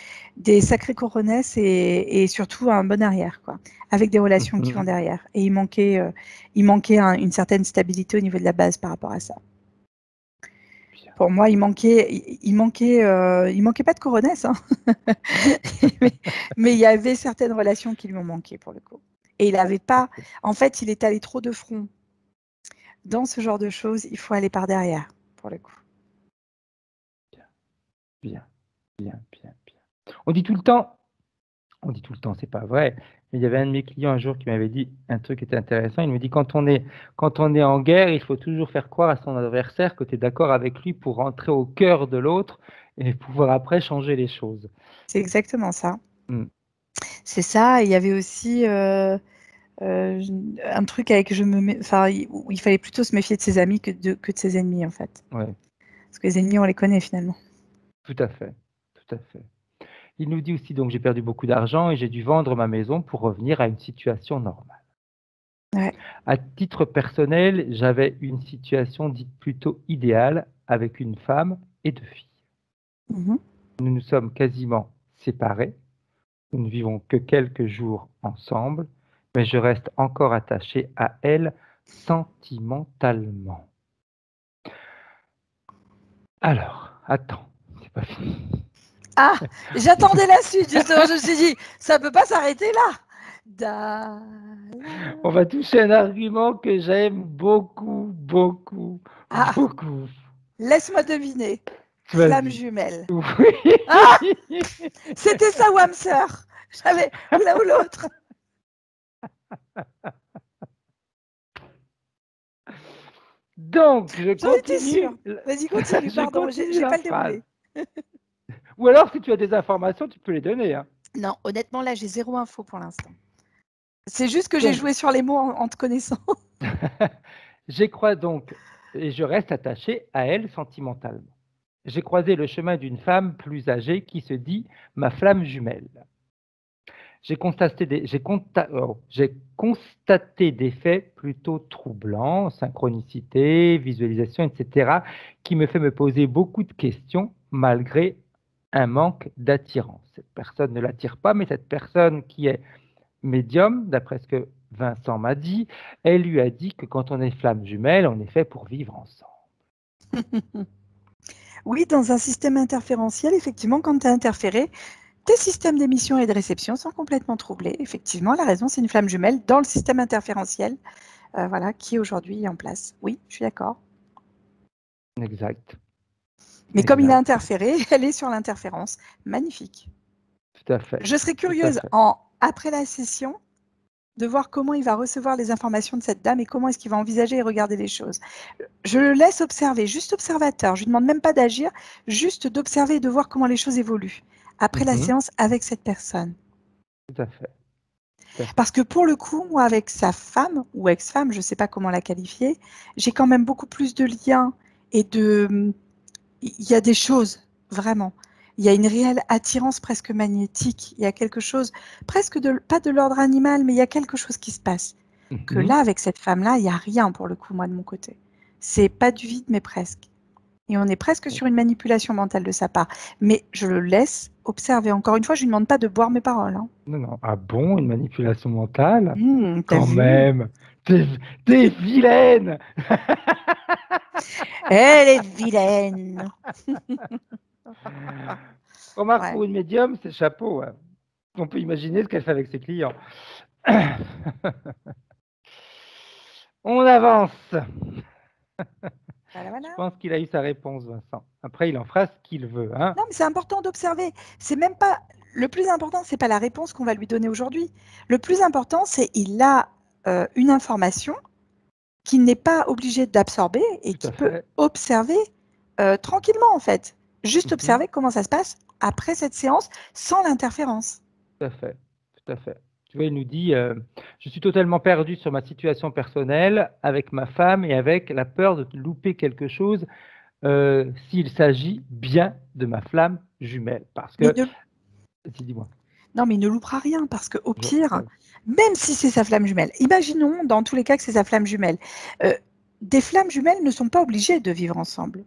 sacrés coronesses et surtout un bon arrière, quoi, avec des relations qui vont derrière. Et il manquait une certaine stabilité au niveau de la base par rapport à ça. Pour moi, il manquait pas de coronesse, hein. mais il y avait certaines relations qui lui ont manqué pour le coup. Et il n'avait pas, en fait, il est allé trop de front. Dans ce genre de choses, il faut aller par derrière pour le coup. Bien. On dit tout le temps, c'est pas vrai, mais il y avait un de mes clients un jour qui m'avait dit un truc qui était intéressant. Il me dit quand on est en guerre, il faut toujours faire croire à son adversaire que tu es d'accord avec lui pour rentrer au cœur de l'autre et pouvoir après changer les choses. C'est exactement ça. Mm. C'est ça. Il y avait aussi un truc avec où il fallait plutôt se méfier de ses amis que de ses ennemis, en fait. Ouais, Parce que les ennemis, on les connaît finalement. tout à fait, tout à fait. Il nous dit aussi donc j'ai perdu beaucoup d'argent et j'ai dû vendre ma maison pour revenir à une situation normale. Ouais. À titre personnel, j'avais une situation dite plutôt idéale avec une femme et 2 filles. Mhm. Nous nous sommes quasiment séparés. Nous ne vivons que quelques jours ensemble, mais je reste encore attaché à elle sentimentalement. Alors, attends, c'est pas fini. Ah, j'attendais la suite, justement. Je me suis dit, ça peut pas s'arrêter là. On va toucher un argument que j'aime beaucoup, beaucoup, Ah, beaucoup. laisse-moi deviner. Flamme Vas-y. jumelle. Oui. Ah, c'était ça ou âme sœur. J'avais ou l'un ou l'autre. Donc, je J'en étais continue. sûre. Vas-y, continue, Je pardon, continue j'ai la pas le phrase. déroulé. Ou alors, si tu as des informations, tu peux les donner. Hein. Non, honnêtement, là, j'ai 0 info pour l'instant. C'est juste que j'ai Donc, joué sur les mots en te connaissant. j'ai croisé donc, et je reste attaché à elle sentimentalement. J'ai croisé le chemin d'une femme plus âgée qui se dit ma flamme jumelle. J'ai constaté des faits plutôt troublants, synchronicité, visualisation, etc., qui me fait me poser beaucoup de questions malgré un manque d'attirance. Cette personne ne l'attire pas, mais cette personne qui est médium, d'après ce que Vincent m'a dit, elle lui a dit que quand on est flamme jumelle, on est fait pour vivre ensemble. Oui, dans un système interférentiel, effectivement, quand tu es interféré, tes systèmes d'émission et de réception sont complètement troublés. Effectivement, la raison, c'est une flamme jumelle dans le système interférentiel qui est aujourd'hui en place. Oui, je suis d'accord. Exact. Mais comme il a Exact. interféré, elle est sur l'interférence. Magnifique. Tout à fait. Je serais Tout à curieuse, fait. après la session, de voir comment il va recevoir les informations de cette dame et comment est-ce qu'il va envisager et regarder les choses. Je le laisse observer, juste observateur. Je ne lui demande même pas d'agir, juste d'observer et de voir comment les choses évoluent après la séance avec cette personne. Tout à fait. Tout à fait. Parce que pour le coup, moi, avec sa femme ou ex-femme, je ne sais pas comment la qualifier, j'ai quand même beaucoup plus de liens et de... Il y a des choses, vraiment. Il y a une réelle attirance presque magnétique. Il y a quelque chose, presque pas de l'ordre animal, mais il y a quelque chose qui se passe. Que là, avec cette femme-là, il n'y a rien pour le coup, moi, de mon côté. C'est pas du vide, mais presque. Et on est presque sur une manipulation mentale de sa part. Mais je le laisse observer. Encore une fois, je ne lui demande pas de boire mes paroles. Hein. Non, non. Ah bon, une manipulation mentale? T'as Quand vu même. T'es vilaine. Elle est vilaine. Remarque, Ouais. pour une médium, c'est chapeau. Hein. On peut imaginer ce qu'elle fait avec ses clients. On avance. Voilà, voilà. Je pense qu'il a eu sa réponse, Vincent. Après, il en fera ce qu'il veut. Hein. Non, mais c'est important d'observer. C'est même pas le plus important, c'est pas la réponse qu'on va lui donner aujourd'hui. Le plus important, c'est il a une information qu'il n'est pas obligé d'absorber et Tout à qui peut fait. observer tranquillement en fait. Juste observer comment ça se passe après cette séance sans l'interférence. Tout à fait. Tout à fait. Tu vois, il nous dit je suis totalement perdu sur ma situation personnelle avec ma femme et avec la peur de louper quelque chose s'il s'agit bien de ma flamme jumelle. Parce que, dis-moi. Non, mais il ne loupera rien parce qu'au pire, même si c'est sa flamme jumelle, imaginons dans tous les cas que c'est sa flamme jumelle. Des flammes jumelles ne sont pas obligées de vivre ensemble.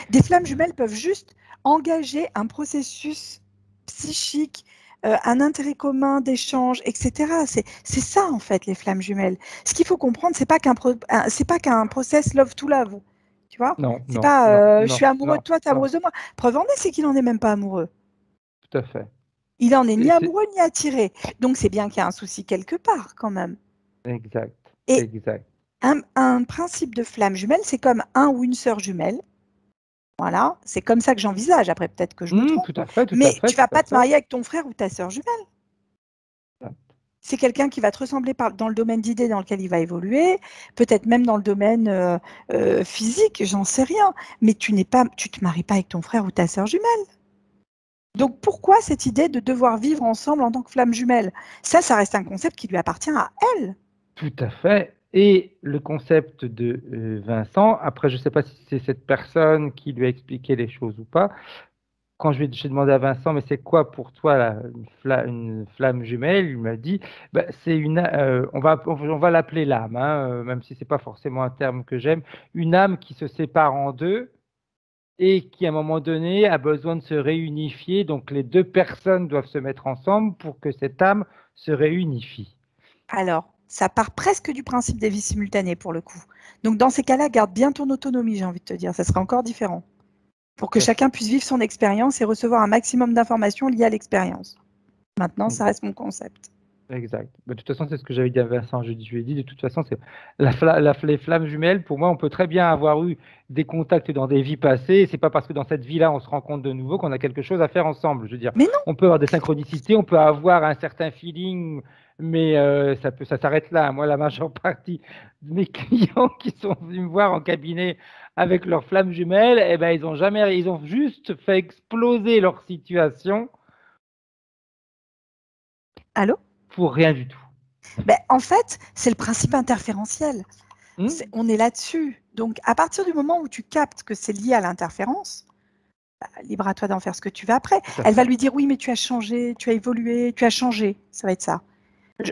Des flammes jumelles peuvent juste engager un processus psychique, un intérêt commun d'échange, etc. C'est ça en fait les flammes jumelles. Ce qu'il faut comprendre, c'est pas qu'un process love to love. Tu vois? Non, c'est non, pas non, je suis amoureux de toi, tu es non. amoureuse de moi. Preuve en est, c'est qu'il n'en est même pas amoureux. Tout à fait. Il en est ni amoureux ni attiré. Donc c'est bien qu'il y a un souci quelque part quand même. Exact. Et exact. un principe de flamme jumelle, c'est comme un ou une sœur jumelle. Voilà, c'est comme ça que j'envisage. Après, peut-être que je me trompe. Tout à fait, mais tu vas pas te marier avec ton frère ou ta sœur jumelle. C'est quelqu'un qui va te ressembler dans le domaine d'idées dans lequel il va évoluer, peut-être même dans le domaine physique, j'en sais rien. Mais tu te maries pas avec ton frère ou ta sœur jumelle. Donc pourquoi cette idée de devoir vivre ensemble en tant que flamme jumelle? Ça reste un concept qui lui appartient à elle. Tout à fait. Et le concept de Vincent, après, je ne sais pas si c'est cette personne qui lui a expliqué les choses ou pas. Quand j'ai demandé à Vincent, mais c'est quoi pour toi une flamme jumelle? Il m'a dit, bah, on va l'appeler l'âme, hein, même si c'est pas forcément un terme que j'aime, une âme qui se sépare en deux et qui, à un moment donné, a besoin de se réunifier. Donc, les deux personnes doivent se mettre ensemble pour que cette âme se réunifie. Alors, ça part presque du principe des vies simultanées pour le coup. Donc, dans ces cas-là, garde bien ton autonomie, j'ai envie de te dire. Ça sera encore différent. Pour que chacun puisse vivre son expérience et recevoir un maximum d'informations liées à l'expérience. Maintenant, ça reste mon concept. Exact. De toute façon, c'est ce que j'avais dit à Vincent. Je lui ai dit, de toute façon, c'est les flammes jumelles, pour moi, on peut très bien avoir eu des contacts dans des vies passées. C'est pas parce que dans cette vie-là, on se rencontre de nouveau qu'on a quelque chose à faire ensemble. Je veux dire, mais non. On peut avoir des synchronicités, on peut avoir un certain feeling, mais ça s'arrête là. Moi, la majeure partie de mes clients qui sont venus me voir en cabinet avec leurs flammes jumelles, eh ben, ils ont juste fait exploser leur situation. Allô? Pour rien du tout. Ben, en fait, c'est le principe interférentiel. On est là-dessus. Donc, à partir du moment où tu captes que c'est lié à l'interférence, libre à toi d'en faire ce que tu veux après. Elle va lui dire, oui, mais tu as changé, tu as évolué, tu as changé. Ça va être ça.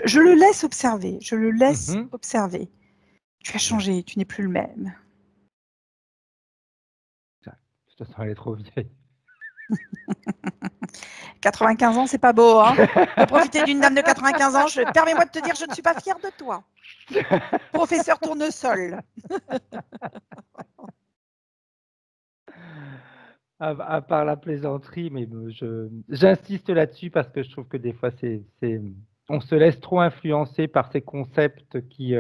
Je le laisse observer. Je le laisse observer. Tu as changé, tu n'es plus le même. De toute façon, elle est trop vieille. 95 ans, c'est pas beau, hein? De profiter d'une dame de 95 ans, permets-moi de te dire, je ne suis pas fière de toi. Professeur Tournesol. À part la plaisanterie, mais j'insiste là-dessus parce que je trouve que des fois, on se laisse trop influencer par ces concepts qui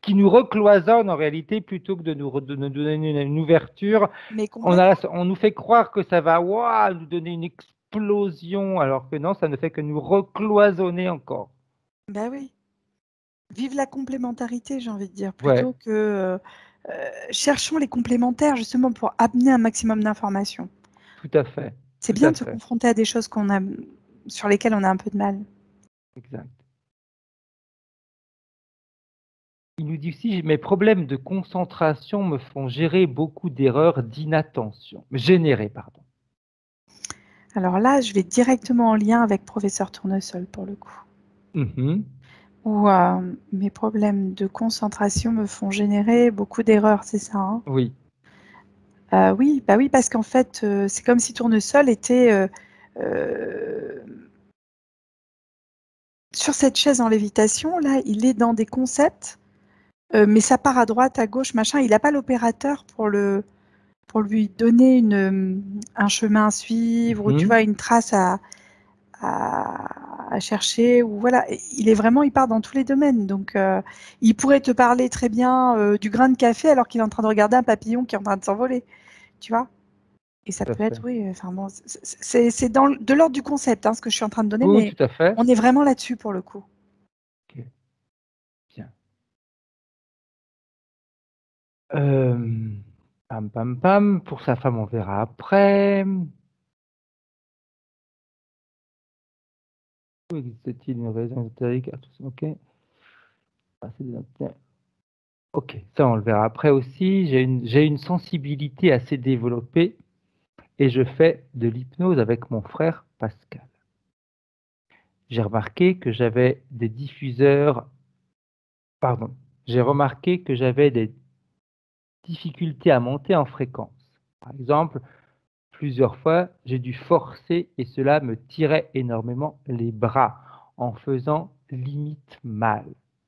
nous recloisonnent en réalité plutôt que de nous donner une ouverture. On nous fait croire que ça va nous donner une explosion, alors que non, ça ne fait que nous recloisonner encore. Ben oui. Vive la complémentarité, j'ai envie de dire, plutôt que cherchons les complémentaires justement pour amener un maximum d'informations. Tout à fait. C'est bien de se confronter à des choses sur lesquelles on a un peu de mal. Exact. Il nous dit aussi, mes problèmes de concentration me font générer beaucoup d'erreurs d'inattention. Alors là, je vais directement en lien avec professeur Tournesol pour le coup. Où mes problèmes de concentration me font générer beaucoup d'erreurs, c'est ça, hein? Oui. Oui, bah oui, parce qu'en fait, c'est comme si Tournesol était sur cette chaise en lévitation, là, il est dans des concepts, mais ça part à droite, à gauche, machin. Il n'a pas l'opérateur pour lui donner un chemin à suivre, ou tu vois, une trace à chercher, ou voilà. Il part dans tous les domaines. Donc, il pourrait te parler très bien du grain de café alors qu'il est en train de regarder un papillon qui est en train de s'envoler, tu vois. Et ça peut être, oui, enfin bon, c'est de l'ordre du concept, hein, ce que je suis en train de donner, oui, mais tout à fait. On est vraiment là-dessus pour le coup. Ok. Bien. Pam, pam, pam. Pour sa femme, on verra après. Où existe-t-il une raison ésotérique? Ok. Ok, ça on le verra après aussi. J'ai une sensibilité assez développée et je fais de l'hypnose avec mon frère Pascal. J'ai remarqué que j'avais des diffuseurs. Pardon. J'ai remarqué que j'avais des difficultés à monter en fréquence. Par exemple, plusieurs fois, j'ai dû forcer et cela me tirait énormément les bras en faisant limite mal.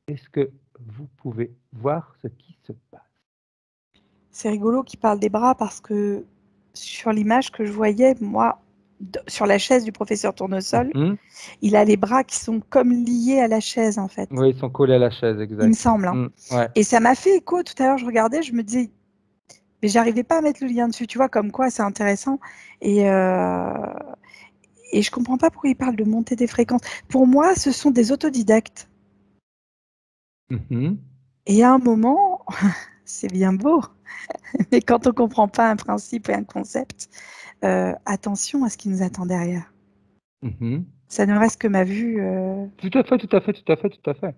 Est-ce que vous pouvez voir ce qui se passe? C'est rigolo qu'il parle des bras parce que sur l'image que je voyais, moi, sur la chaise du professeur Tournesol, il a les bras qui sont comme liés à la chaise, en fait. Oui, ils sont collés à la chaise, exact. Il me semble. Hein. Ouais. Et ça m'a fait écho. Tout à l'heure, je regardais, je me disais, mais j'arrivais pas à mettre le lien dessus, tu vois, comme quoi c'est intéressant. Et je comprends pas pourquoi il parle de monter des fréquences. Pour moi, ce sont des autodidactes. Mhm. Et à un moment, c'est bien beau, mais quand on ne comprend pas un principe et un concept, attention à ce qui nous attend derrière. Mhm. Ça ne reste que ma vue, Tout à fait, tout à fait, tout à fait, tout à fait.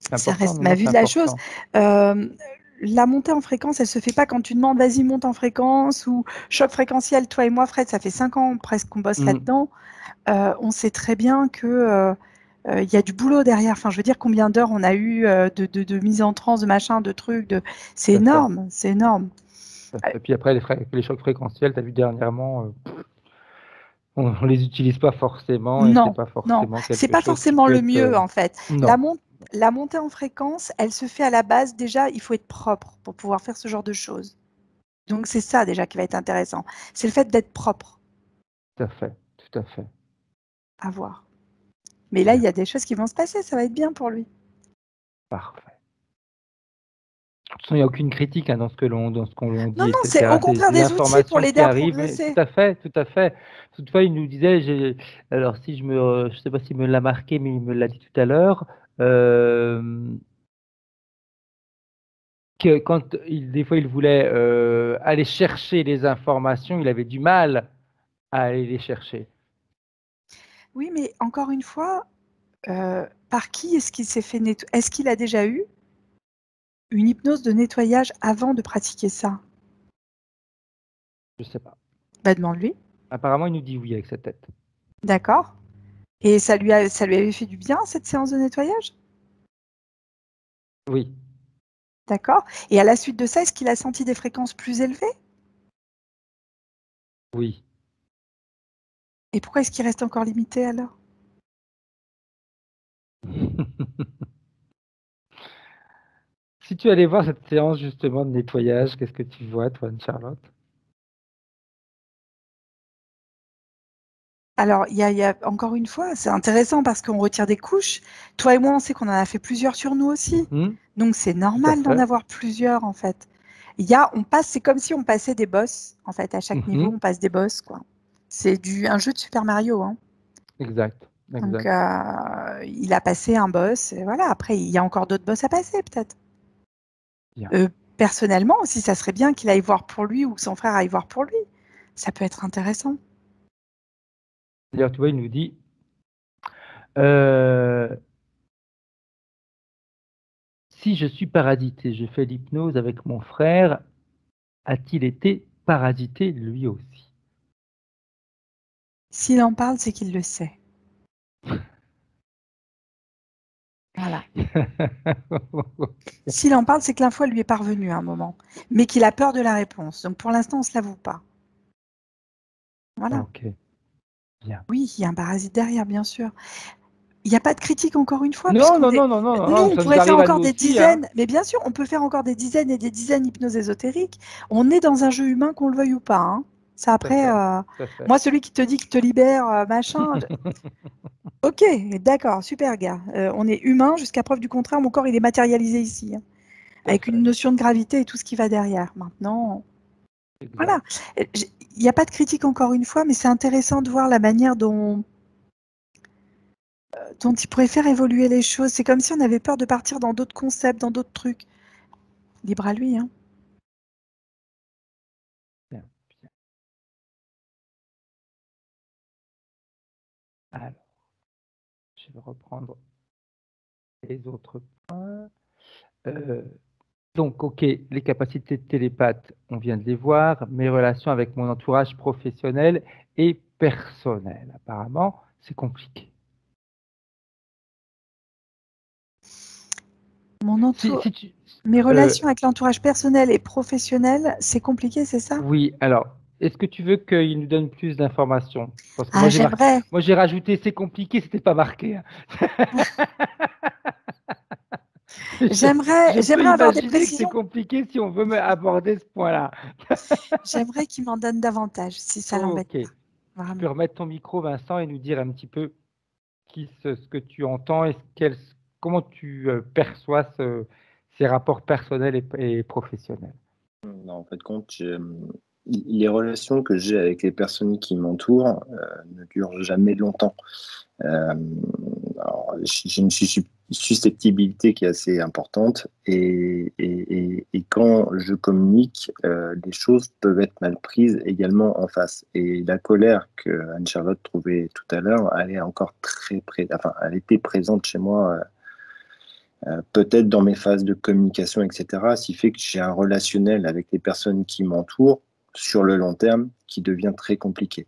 C'est ça important, reste non, ma non, vue c'est de la chose. important. La montée en fréquence, elle se fait pas quand tu demandes vas-y monte en fréquence ou choc fréquentiel. Toi et moi, Fred, ça fait 5 ans presque qu'on bosse Mm. là-dedans. On sait très bien que il y a du boulot derrière. Enfin, je veux dire, combien d'heures on a eu de mise en transe, de machin, de trucs. C'est Tout à fait, énorme, c'est énorme. tout à fait. Et puis après, les chocs fréquentiels, tu as vu dernièrement, on les utilise pas forcément et c'est Non, pas non, forcément c'est quelque pas chose qui forcément peut le être. mieux en fait. La, Non, mon- la montée en fréquence, elle se fait à la base déjà, il faut être propre pour pouvoir faire ce genre de choses. Donc c'est ça déjà qui va être intéressant. C'est le fait d'être propre tout à fait, tout à fait. à voir. Mais là, il y a des choses qui vont se passer, ça va être bien pour lui. Parfait. De toute façon, il n'y a aucune critique hein, dans ce qu'on l'on Non, dit, non, c'est au etc. C'est contraire de des outils pour l'information l'aider qui à arrive. Tout progresser. à fait, tout à fait. Toutefois, il nous disait, alors si je sais pas s'il me l'a marqué, mais il me l'a dit tout à l'heure, que des fois il voulait aller chercher les informations, il avait du mal à aller les chercher. Oui, mais encore une fois, par qui est-ce qu'il s'est fait nettoyer? Est-ce qu'il a déjà eu une hypnose de nettoyage avant de pratiquer ça? Je sais pas. Bah, demande-lui. Apparemment, il nous dit oui avec sa tête. D'accord. Et ça lui avait fait du bien, cette séance de nettoyage? Oui, D'accord. Et à la suite de ça, est-ce qu'il a senti des fréquences plus élevées? oui. Et pourquoi est-ce qu'il reste encore limité alors? Si tu allais voir cette séance justement de nettoyage, qu'est-ce que tu vois, toi, Anne-Charlotte? Alors, il y a encore une fois, c'est intéressant parce qu'on retire des couches. Toi et moi, on sait qu'on en a fait plusieurs sur nous aussi. Mhm, Donc, c'est tout à normal d'en fait. avoir plusieurs, en fait. C'est comme si on passait des boss, en fait. À chaque niveau, Mhm, on passe des boss, quoi. C'est un jeu de Super Mario, hein. exact, Donc, exact. il a passé un boss. Et voilà, après, il y a encore d'autres boss à passer, peut-être. Bien. Personnellement aussi, ça serait bien qu'il aille voir pour lui ou que son frère aille voir pour lui. Ça peut être intéressant. D'ailleurs, tu vois, il nous dit euh, si je suis parasité, je fais l'hypnose avec mon frère, a-t-il été parasité lui aussi? S'il en parle, c'est qu'il le sait. Voilà. S'il en parle, c'est que l'info lui est parvenue à un moment, mais qu'il a peur de la réponse. Donc pour l'instant, on ne se l'avoue pas. Voilà. Ok, bien. Oui, il y a un parasite derrière, bien sûr. Il n'y a pas de critique encore une fois, Non, puisqu'on non, est. non, non, non, Nous, non, on ça nous pourrait faire arrive à encore nous des aussi, hein. dizaines, mais bien sûr, on peut faire encore des dizaines et des dizaines d'hypnoses ésotériques. On est dans un jeu humain, qu'on le veuille ou pas, hein. Ça Tout à après, fait, tout à fait. moi, celui qui te dit qu'il te libère, machin. Ok, d'accord, super gars. On est humain jusqu'à preuve du contraire. Mon corps, il est matérialisé ici, hein, Tout à avec une fait, notion de gravité et tout ce qui va derrière. Maintenant. Voilà. exact. Il n'y a pas de critique encore une fois, mais c'est intéressant de voir la manière dont il pourrait faire évoluer les choses. C'est comme si on avait peur de partir dans d'autres concepts, dans d'autres trucs. Libre à lui, hein. Bien, bien. Alors, je vais reprendre les autres points. Euh, donc, ok, les capacités de télépathe, on vient de les voir. Mes relations avec mon entourage professionnel et personnel. Apparemment, c'est compliqué. Si, si tu, Mes euh, relations avec l'entourage personnel et professionnel, c'est compliqué, c'est ça? oui, alors, est-ce que tu veux qu'il nous donne plus d'informations? Parce que Ah, j'aimerais. moi j'ai rajouté c'est compliqué, c'était pas marqué, hein. Je peux J'aimerais avoir des imaginer que c'est précisions. compliqué si on veut aborder ce point-là. J'aimerais qu'il m'en donne davantage, si ça l'embête Ok. pas. Tu peux Vraiment. remettre ton micro, Vincent, et nous dire un petit peu ce que tu entends et comment tu perçois ces rapports personnels et professionnels. Non, en fait, compte, les relations que j'ai avec les personnes qui m'entourent ne durent jamais longtemps. Alors, je ne suis susceptibilité qui est assez importante et quand je communique, les choses peuvent être mal prises également en face. Et la colère que Anne-Charlotte trouvait tout à l'heure, elle est encore enfin, elle était présente chez moi, peut-être dans mes phases de communication, etc. Ce qui fait que j'ai un relationnel avec les personnes qui m'entourent sur le long terme qui devient très compliqué.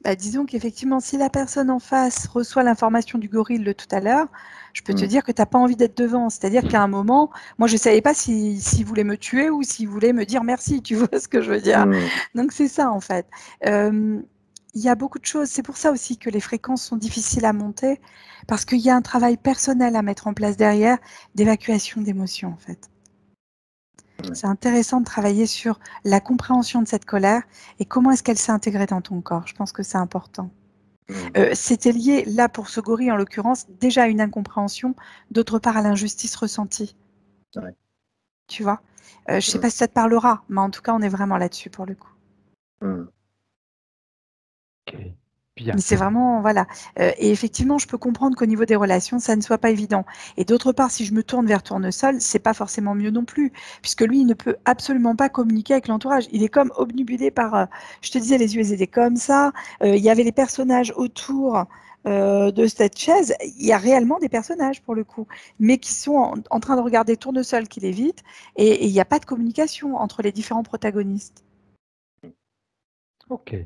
Bah, disons qu'effectivement, si la personne en face reçoit l'information du gorille de tout à l'heure, je peux te dire que tu n'as pas envie d'être devant. C'est-à-dire qu'à un moment, moi, je ne savais pas s'il voulait me tuer ou s'il voulait me dire merci, tu vois ce que je veux dire. Donc, c'est ça, en fait. Il y a beaucoup de choses. C'est pour ça aussi que les fréquences sont difficiles à monter, parce qu'il y a un travail personnel à mettre en place derrière, d'évacuation d'émotions, en fait. C'est intéressant de travailler sur la compréhension de cette colère et comment est-ce qu'elle s'est intégrée dans ton corps. Je pense que c'est important. C'était lié, là, pour ce gorille, en l'occurrence, déjà à une incompréhension, d'autre part à l'injustice ressentie. Ouais. Tu vois, je ne sais pas si ça te parlera, mais en tout cas, on est vraiment là-dessus pour le coup. Ok, bien. Mais c'est vraiment, voilà. Et effectivement, je peux comprendre qu'au niveau des relations, ça ne soit pas évident. Et d'autre part, si je me tourne vers Tournesol, c'est pas forcément mieux non plus, puisque lui, il ne peut absolument pas communiquer avec l'entourage. Il est comme obnubilé par, je te disais, les yeux étaient comme ça. Il y avait les personnages autour de cette chaise. Il y a réellement des personnages, pour le coup, mais qui sont en train de regarder Tournesol qui l'évite, et il n'y a pas de communication entre les différents protagonistes. Ok,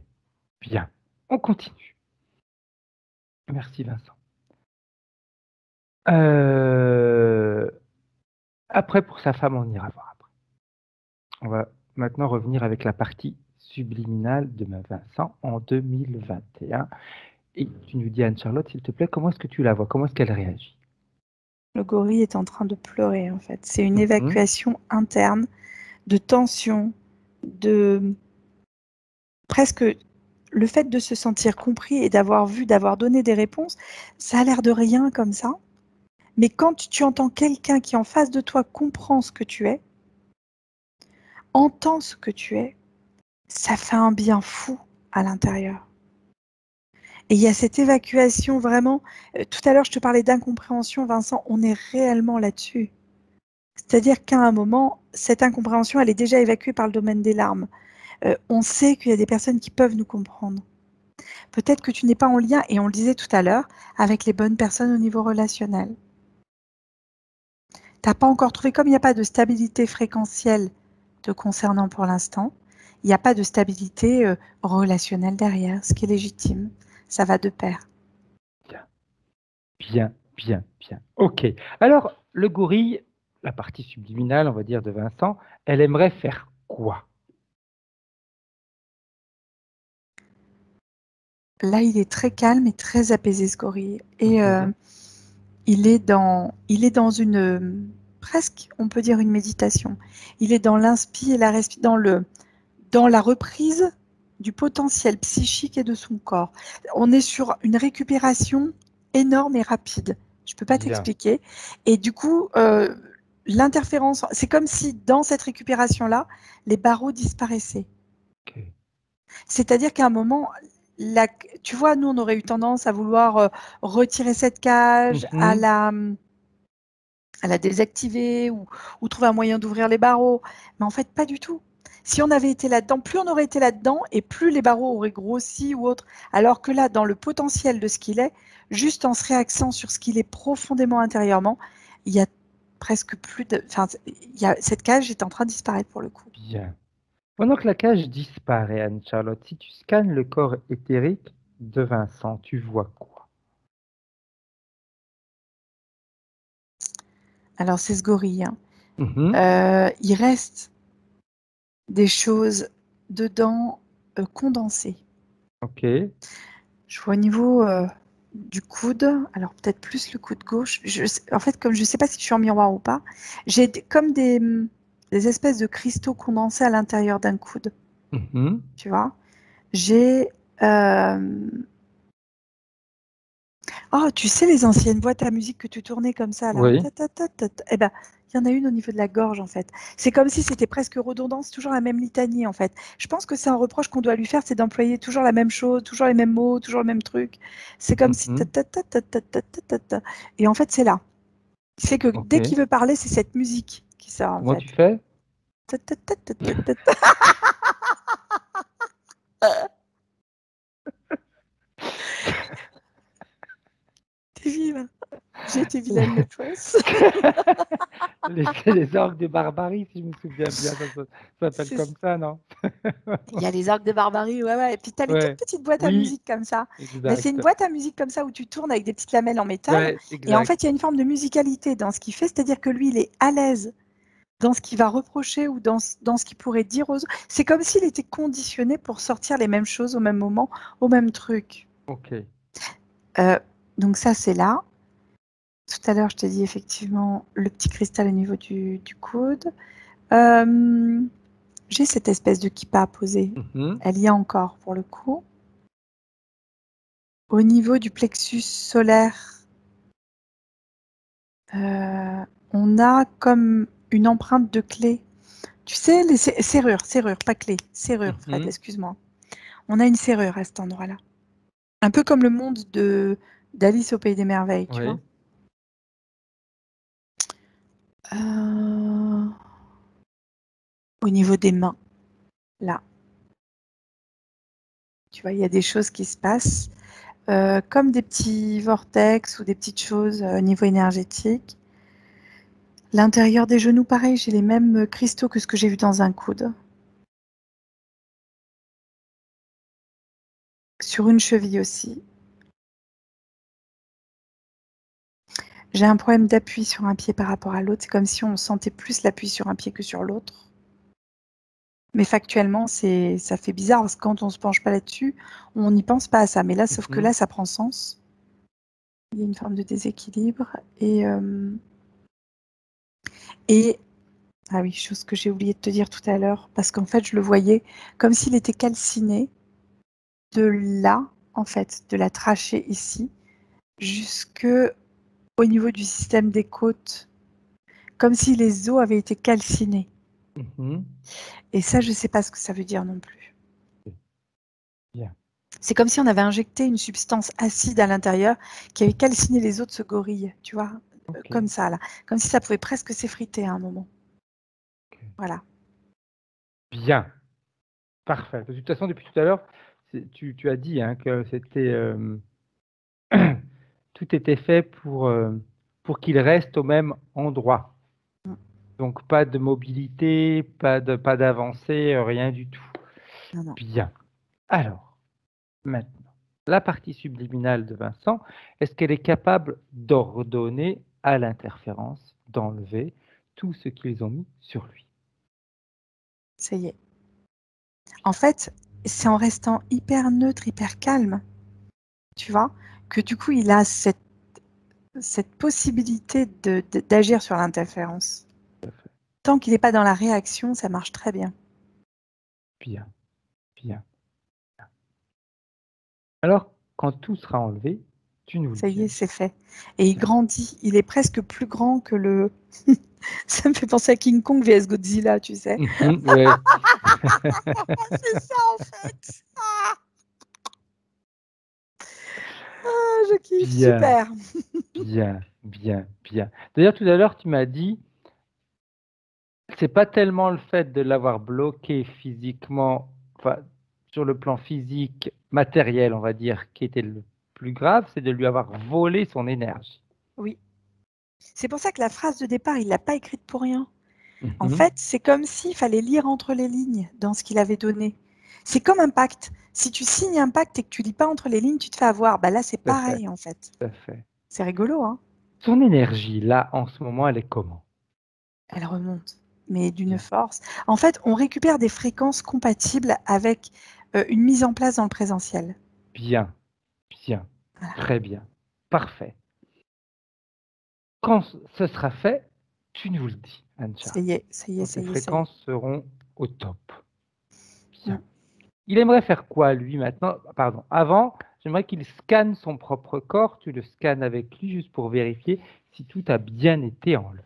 bien. On continue. Merci Vincent. Après, pour sa femme, on ira voir après. On va maintenant revenir avec la partie subliminale de Vincent en 2021. Et tu nous dis, Anne-Charlotte, s'il te plaît, comment est-ce que tu la vois? Comment est-ce qu'elle réagit? Le gorille est en train de pleurer, en fait. C'est une évacuation interne de tension, de presque le fait de se sentir compris et d'avoir donné des réponses, ça a l'air de rien comme ça. Mais quand tu entends quelqu'un qui en face de toi comprend ce que tu es, entend ce que tu es, ça fait un bien fou à l'intérieur. Et il y a cette évacuation vraiment, tout à l'heure je te parlais d'incompréhension, Vincent, on est réellement là-dessus. C'est-à-dire qu'à un moment, cette incompréhension, elle est déjà évacuée par le domaine des larmes. On sait qu'il y a des personnes qui peuvent nous comprendre. Peut-être que tu n'es pas en lien, et on le disait tout à l'heure, avec les bonnes personnes au niveau relationnel. Tu n'as pas encore trouvé, comme il n'y a pas de stabilité fréquentielle te concernant pour l'instant, il n'y a pas de stabilité relationnelle derrière, ce qui est légitime. Ça va de pair. Bien. Ok. Alors, le gorille, la partie subliminale, on va dire, de Vincent, elle aimerait faire quoi? Là, il est très calme et très apaisé, ce gorille. Et il est dans une, presque, on peut dire, une méditation. Il est dans l'inspi et la dans la reprise du potentiel psychique et de son corps. On est sur une récupération énorme et rapide. Je ne peux pas t'expliquer. Et du coup, l'interférence, c'est comme si dans cette récupération-là, les barreaux disparaissaient. Okay. C'est-à-dire qu'à un moment, tu vois, nous, on aurait eu tendance à vouloir retirer cette cage, à la désactiver ou trouver un moyen d'ouvrir les barreaux. Mais en fait, pas du tout. Si on avait été là-dedans, plus on aurait été là-dedans et plus les barreaux auraient grossi ou autre. Alors que là, dans le potentiel de ce qu'il est, juste en se réaxant sur ce qu'il est profondément intérieurement, il y a presque plus de... Enfin, cette cage est en train de disparaître pour le coup. Bien. Pendant que la cage disparaît, Anne-Charlotte, si tu scannes le corps éthérique de Vincent, tu vois quoi? Alors, c'est ce gorille. Il reste des choses dedans condensées. Ok. Je vois au niveau du coude, alors peut-être plus le coude gauche. En fait, comme je ne sais pas si je suis en miroir ou pas, j'ai comme des espèces de cristaux condensés à l'intérieur d'un coude. Tu vois, j'ai... Oh, tu sais les anciennes boîtes à musique que tu tournais comme ça là. Oui. Eh ben, Il y en a une au niveau de la gorge, en fait. C'est comme si c'était presque redondant, c'est toujours la même litanie, en fait. Je pense que c'est un reproche qu'on doit lui faire, c'est d'employer toujours la même chose, toujours les mêmes mots, toujours le même truc. C'est comme si... Mhm. Et en fait, c'est là. Ce qui fait que Ok. dès qu'il veut parler, c'est cette musique qui sort, en Comment fait. tu fais? T'es vilain. J'ai été vilaine l'autre fois. Les orgues de barbarie, si je me souviens bien, ça s'appelle comme ça, non? Il y a les orgues de barbarie, ouais, ouais. Et puis tu as les toutes Ouais. petites boîtes à Oui, musique comme ça. Ben, c'est une exact. boîte à musique comme ça où tu tournes avec des petites lamelles en métal. Ouais, Et en exact. fait, il y a une forme de musicalité dans ce qu'il fait, c'est-à-dire que lui, il est à l'aise dans ce qu'il va reprocher ou dans ce qu'il pourrait dire aux autres. C'est comme s'il était conditionné pour sortir les mêmes choses au même moment, au même truc. Ok. Donc ça, c'est là. Tout à l'heure, je t'ai dit effectivement le petit cristal au niveau du coude. J'ai cette espèce de kippa à poser. Mhm. Elle y est encore pour le coup. Au niveau du plexus solaire, on a comme une empreinte de clé. Tu sais, les serrures, pas clé, serrure, Fred, Mhm. excuse-moi. On a une serrure à cet endroit-là. Un peu comme le monde d'Alice au Pays des Merveilles, tu vois. Oui. Au niveau des mains, là. Tu vois, il y a des choses qui se passent, comme des petits vortex ou des petites choses au niveau énergétique. L'intérieur des genoux, pareil, j'ai les mêmes cristaux que ce que j'ai vu dans un coude. Sur une cheville aussi. J'ai un problème d'appui sur un pied par rapport à l'autre. C'est comme si on sentait plus l'appui sur un pied que sur l'autre. Mais factuellement, ça fait bizarre parce que quand on se penche pas là-dessus, on n'y pense pas à ça. Mais là, sauf que Mhm. là, ça prend sens. Il y a une forme de déséquilibre. Et ah oui, chose que j'ai oublié de te dire tout à l'heure, parce qu'en fait, je le voyais comme s'il était calciné de là, en fait, de la trachée ici, jusque au niveau du système des côtes, comme si les os avaient été calcinés. Mhm. Et ça, je ne sais pas ce que ça veut dire non plus. Bien. C'est comme si on avait injecté une substance acide à l'intérieur qui avait calciné les os de ce gorille, tu vois, Ok. comme ça, là. Comme si ça pouvait presque s'effriter à un moment. Ok. Voilà. Bien. Parfait. De toute façon, depuis tout à l'heure, tu as dit hein, que c'était tout était fait pour qu'il reste au même endroit. Mm. Donc pas de mobilité, pas d'avancée, rien du tout. Non, non. Bien. Alors, maintenant, la partie subliminale de Vincent, est-ce qu'elle est capable d'ordonner à l'interférence d'enlever tout ce qu'ils ont mis sur lui? Ça y est. En fait, c'est en restant hyper neutre, hyper calme, tu vois, que du coup, il a cette possibilité d'agir sur l'interférence. Tant qu'il n'est pas dans la réaction, ça marche très bien. Bien, bien. Alors, quand tout sera enlevé, tu nous le Ça y est, diras. c'est fait. Et il Bien. grandit. Il est presque plus grand que le... Ça me fait penser à King Kong vs Godzilla, tu sais. Ouais. C'est ça, en fait. Ah, je kiffe, Bien, super. bien, bien, bien. D'ailleurs, tout à l'heure, tu m'as dit, c'est pas tellement le fait de l'avoir bloqué physiquement, enfin, sur le plan physique, matériel, on va dire, qui était le plus grave, c'est de lui avoir volé son énergie. Oui. C'est pour ça que la phrase de départ, il ne l'a pas écrite pour rien. En Mhm. fait, c'est comme s'il fallait lire entre les lignes dans ce qu'il avait donné. C'est comme un pacte. Si tu signes un pacte et que tu lis pas entre les lignes, tu te fais avoir. Bah là, c'est Tout à fait, pareil en fait. tout à fait. C'est rigolo, hein. Son énergie, là, en ce moment, elle est comment? Elle remonte, mais d'une Bien, force. En fait, on récupère des fréquences compatibles avec une mise en place dans le présentiel. bien, bien, Voilà. très bien, parfait. Quand ce sera fait, tu nous le dis, Ça Ancha. y est, ça y est, Quand ça les y est, ça y est. fréquences seront au top. Mm. Bien. Il aimerait faire quoi, lui, maintenant? Pardon. Avant, j'aimerais qu'il scanne son propre corps. Tu le scannes avec lui juste pour vérifier si tout a bien été enlevé.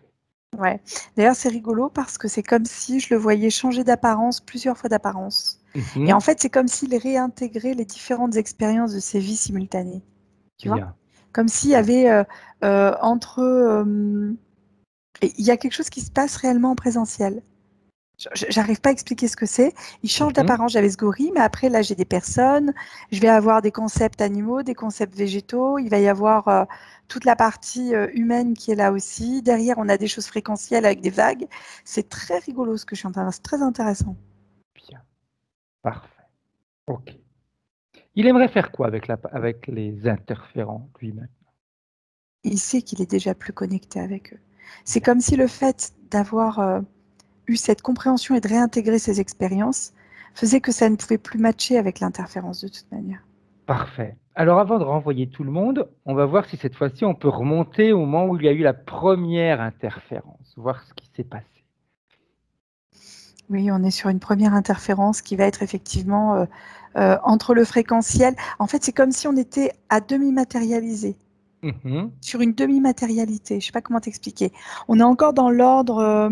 Ouais. D'ailleurs, c'est rigolo parce que c'est comme si je le voyais changer d'apparence, plusieurs fois d'apparence. Et en fait, c'est comme s'il réintégrait les différentes expériences de ses vies simultanées. Tu vois? Bien. Comme s'il y avait il y a quelque chose qui se passe réellement en présentiel. J'arrive pas à expliquer ce que c'est. Il change d'apparence. J'avais ce gorille, mais après, là, j'ai des personnes. Je vais avoir des concepts animaux, des concepts végétaux. Il va y avoir toute la partie humaine qui est là aussi. Derrière, on a des choses fréquentielles avec des vagues. C'est très rigolo ce que je suis en train de voir. C'est très intéressant. Bien. Parfait. Ok. Il aimerait faire quoi avec les interférents lui-même? Il sait qu'il est déjà plus connecté avec eux. C'est comme si le fait d'avoir eu cette compréhension et de réintégrer ces expériences faisait que ça ne pouvait plus matcher avec l'interférence de toute manière. Parfait. Alors avant de renvoyer tout le monde, on va voir si cette fois-ci on peut remonter au moment où il y a eu la première interférence, voir ce qui s'est passé. Oui, on est sur une première interférence qui va être effectivement entre le fréquentiel. En fait, c'est comme si on était à demi-matérialisé, sur une demi-matérialité. Je ne sais pas comment t'expliquer. On est encore dans l'ordre.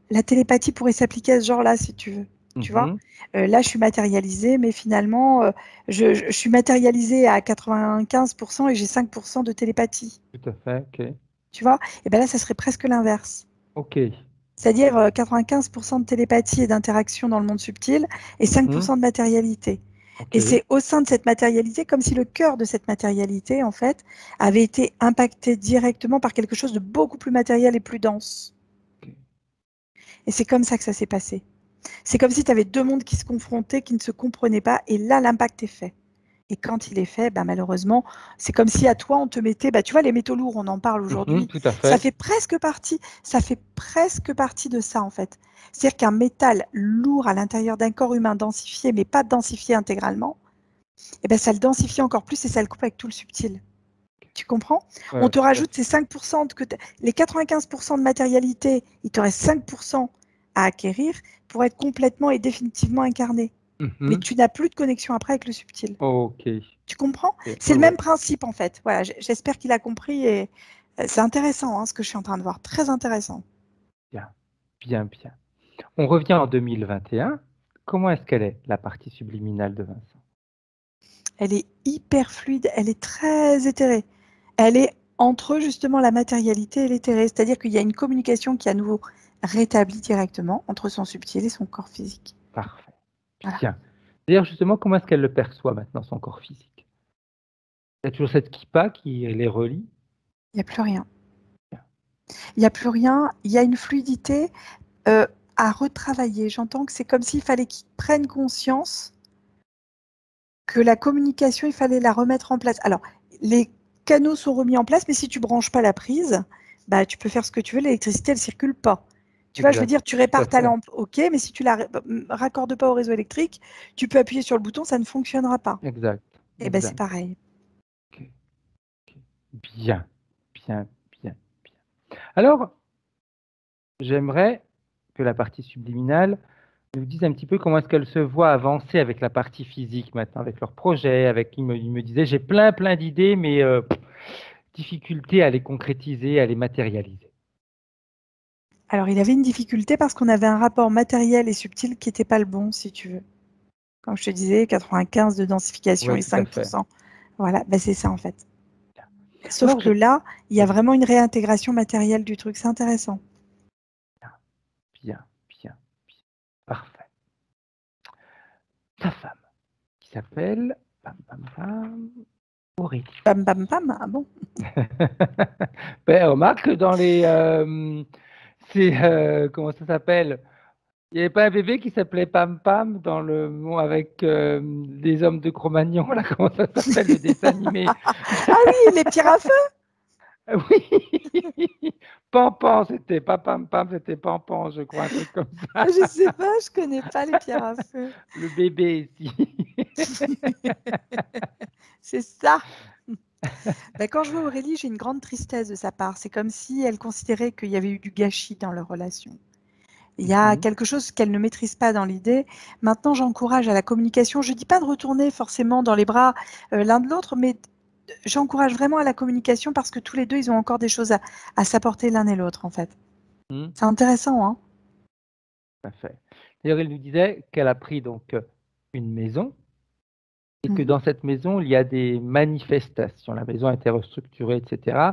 La télépathie pourrait s'appliquer à ce genre-là, si tu veux. Tu vois, là, je suis matérialisée, mais finalement, je suis matérialisée à 95% et j'ai 5% de télépathie. Tout à fait, ok. Tu vois, et bien là, ça serait presque l'inverse. Ok. C'est-à-dire 95% de télépathie et d'interaction dans le monde subtil et 5% de matérialité. Ok. Et c'est au sein de cette matérialité, comme si le cœur de cette matérialité, en fait, avait été impacté directement par quelque chose de beaucoup plus matériel et plus dense. Ok. Et c'est comme ça que ça s'est passé. C'est comme si tu avais deux mondes qui se confrontaient, qui ne se comprenaient pas, et là, l'impact est fait. Et quand il est fait, malheureusement, c'est comme si à toi, on te mettait, tu vois, les métaux lourds, on en parle aujourd'hui, Tout à ça fait. fait presque partie de ça, en fait. C'est-à-dire qu'un métal lourd à l'intérieur d'un corps humain densifié, mais pas densifié intégralement, ça le densifie encore plus et ça le coupe avec tout le subtil. Tu comprends? On te rajoute ces 5% les 95% de matérialité, il te reste 5% à acquérir pour être complètement et définitivement incarné. Mais tu n'as plus de connexion après avec le subtil. Ok. Tu comprends? Ok. C'est le Ouais. même principe en fait. Voilà, j'espère qu'il a compris et c'est intéressant ce que je suis en train de voir. Très intéressant. Bien. Bien, bien. On revient en 2021. Comment est-ce qu'elle est, la partie subliminale de Vincent? Elle est hyper fluide, elle est très éthérée. Elle est entre justement la matérialité et l'éthéré. C'est-à-dire qu'il y a une communication qui est à nouveau rétablie directement entre son subtil et son corps physique. Parfait. Voilà. Bien. D'ailleurs, justement, comment est-ce qu'elle le perçoit maintenant, son corps physique? Il y a toujours cette kippa qui les relie? Il n'y a plus rien. Il n'y a plus rien. Il y a une fluidité à retravailler. J'entends que c'est comme s'il fallait qu'ils prennent conscience que la communication, il fallait la remettre en place. Alors, les canaux sont remis en place, mais si tu branches pas la prise, tu peux faire ce que tu veux, l'électricité, elle circule pas. Tu vois, je veux dire, tu répares ta lampe, ok, mais si tu la raccordes pas au réseau électrique, tu peux appuyer sur le bouton, ça ne fonctionnera pas. Exact. Et ben c'est pareil. Okay. Okay. Bien, bien, bien, bien. Alors, j'aimerais que la partie subliminale nous dise un petit peu comment est-ce qu'elle se voit avancer avec la partie physique maintenant, avec leurs projets, il me disait, j'ai plein d'idées, mais difficulté à les concrétiser, à les matérialiser. Alors, il avait une difficulté parce qu'on avait un rapport matériel et subtil qui n'était pas le bon, si tu veux. Comme je te disais, 95 de densification Ouais, et tout à fait. 5%. Voilà, c'est ça en fait. Sauf Alors, que là, il y a vraiment une réintégration matérielle du truc. C'est intéressant. Bien, bien, bien. Parfait. Ta femme, qui s'appelle Aurélie. Bam, bam, bam. Ah bon? Remarque que dans les... comment ça s'appelle? Il n'y avait pas un bébé qui s'appelait Pam Pam dans le avec des hommes de Cro-Magnon, là, comment ça s'appelle, le dessin animé? Ah oui, les pierres à feu. Oui, Pampan, c'était pas Pam Pam, c'était Pampan, je crois, un truc comme ça. Je sais pas, je connais pas les pierres à feu. Le bébé ici. C'est ça. Quand je vois Aurélie, j'ai une grande tristesse de sa part. C'est comme si elle considérait qu'il y avait eu du gâchis dans leur relation. Il y a quelque chose qu'elle ne maîtrise pas dans l'idée. Maintenant, j'encourage à la communication. Je ne dis pas de retourner forcément dans les bras l'un de l'autre, mais j'encourage vraiment à la communication parce que tous les deux, ils ont encore des choses à s'apporter l'un et l'autre, en fait. C'est intéressant, hein. Tout à fait. D'ailleurs, elle nous disait qu'elle a pris donc une maison et que dans cette maison, il y a des manifestations. La maison a été restructurée, etc.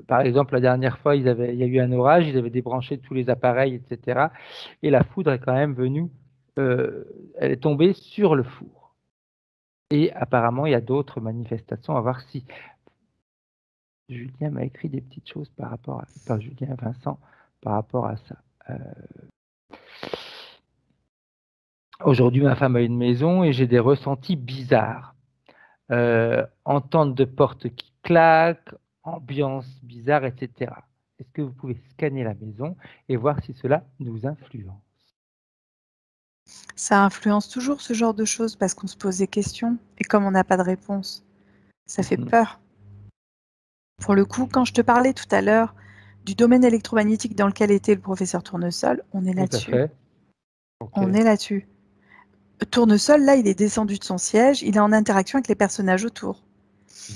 Par exemple, la dernière fois, il y a eu un orage, ils avaient débranché tous les appareils, etc. Et la foudre est quand même venue, elle est tombée sur le four. Et apparemment, il y a d'autres manifestations. On va voir si Julien m'a écrit des petites choses par rapport à, pas Julien, Vincent, par rapport à ça. Aujourd'hui, ma femme a une maison et j'ai des ressentis bizarres. Entente de porte qui claque, ambiance bizarre, etc. Est-ce que vous pouvez scanner la maison et voir si cela nous influence? Ça influence toujours ce genre de choses parce qu'on se pose des questions et comme on n'a pas de réponse, ça fait peur. Pour le coup, quand je te parlais tout à l'heure du domaine électromagnétique dans lequel était le professeur Tournesol, on est là-dessus. Tout à fait. Okay. On est là-dessus. Tournesol, là, il est descendu de son siège, il est en interaction avec les personnages autour.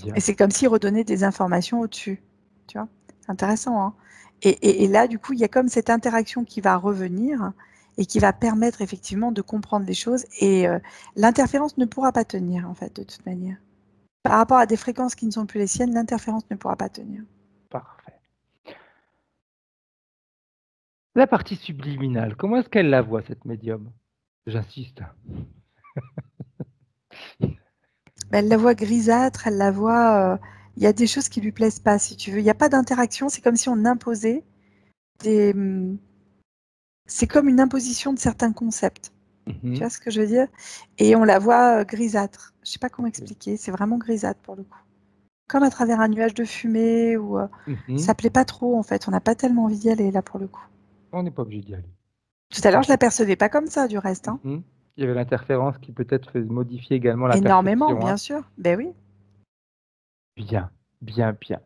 Bien. Et c'est comme s'il redonnait des informations au-dessus. Tu vois, c'est intéressant, hein. Et là, du coup, il y a comme cette interaction qui va revenir et qui va permettre effectivement de comprendre les choses. Et l'interférence ne pourra pas tenir, en fait, de toute manière. Par rapport à des fréquences qui ne sont plus les siennes, l'interférence ne pourra pas tenir. Parfait. La partie subliminale, comment est-ce qu'elle la voit, cette médium? J'insiste. Elle la voit grisâtre, elle la voit... il y a des choses qui lui plaisent pas, si tu veux. Il n'y a pas d'interaction, c'est comme si on imposait des... C'est comme une imposition de certains concepts. Tu vois ce que je veux dire? Et on la voit grisâtre. Je sais pas comment expliquer, c'est vraiment grisâtre pour le coup. Comme à travers un nuage de fumée, ou ça plaît pas trop en fait, on n'a pas tellement envie d'y aller là pour le coup. On n'est pas obligé d'y aller. Tout à l'heure, je l'apercevais pas comme ça du reste. Hein. Il y avait l'interférence qui peut-être fait modifier également la énormément, perception. Bien sûr. Ben oui. Bien, bien, bien.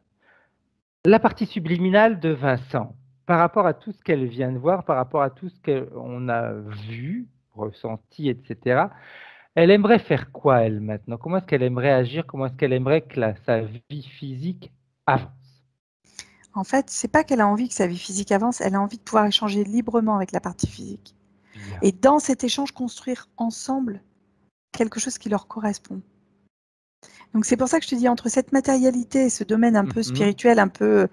La partie subliminale de Vincent, par rapport à tout ce qu'elle vient de voir, par rapport à tout ce qu'on a vu, ressenti, etc., elle aimerait faire quoi, elle, maintenant? Comment est-ce qu'elle aimerait agir? Comment est-ce qu'elle aimerait que sa vie physique avance? En fait, c'est pas qu'elle a envie que sa vie physique avance, elle a envie de pouvoir échanger librement avec la partie physique. Bien. Et dans cet échange, construire ensemble quelque chose qui leur correspond. Donc c'est pour ça que je te dis, entre cette matérialité et ce domaine un peu spirituel, un peu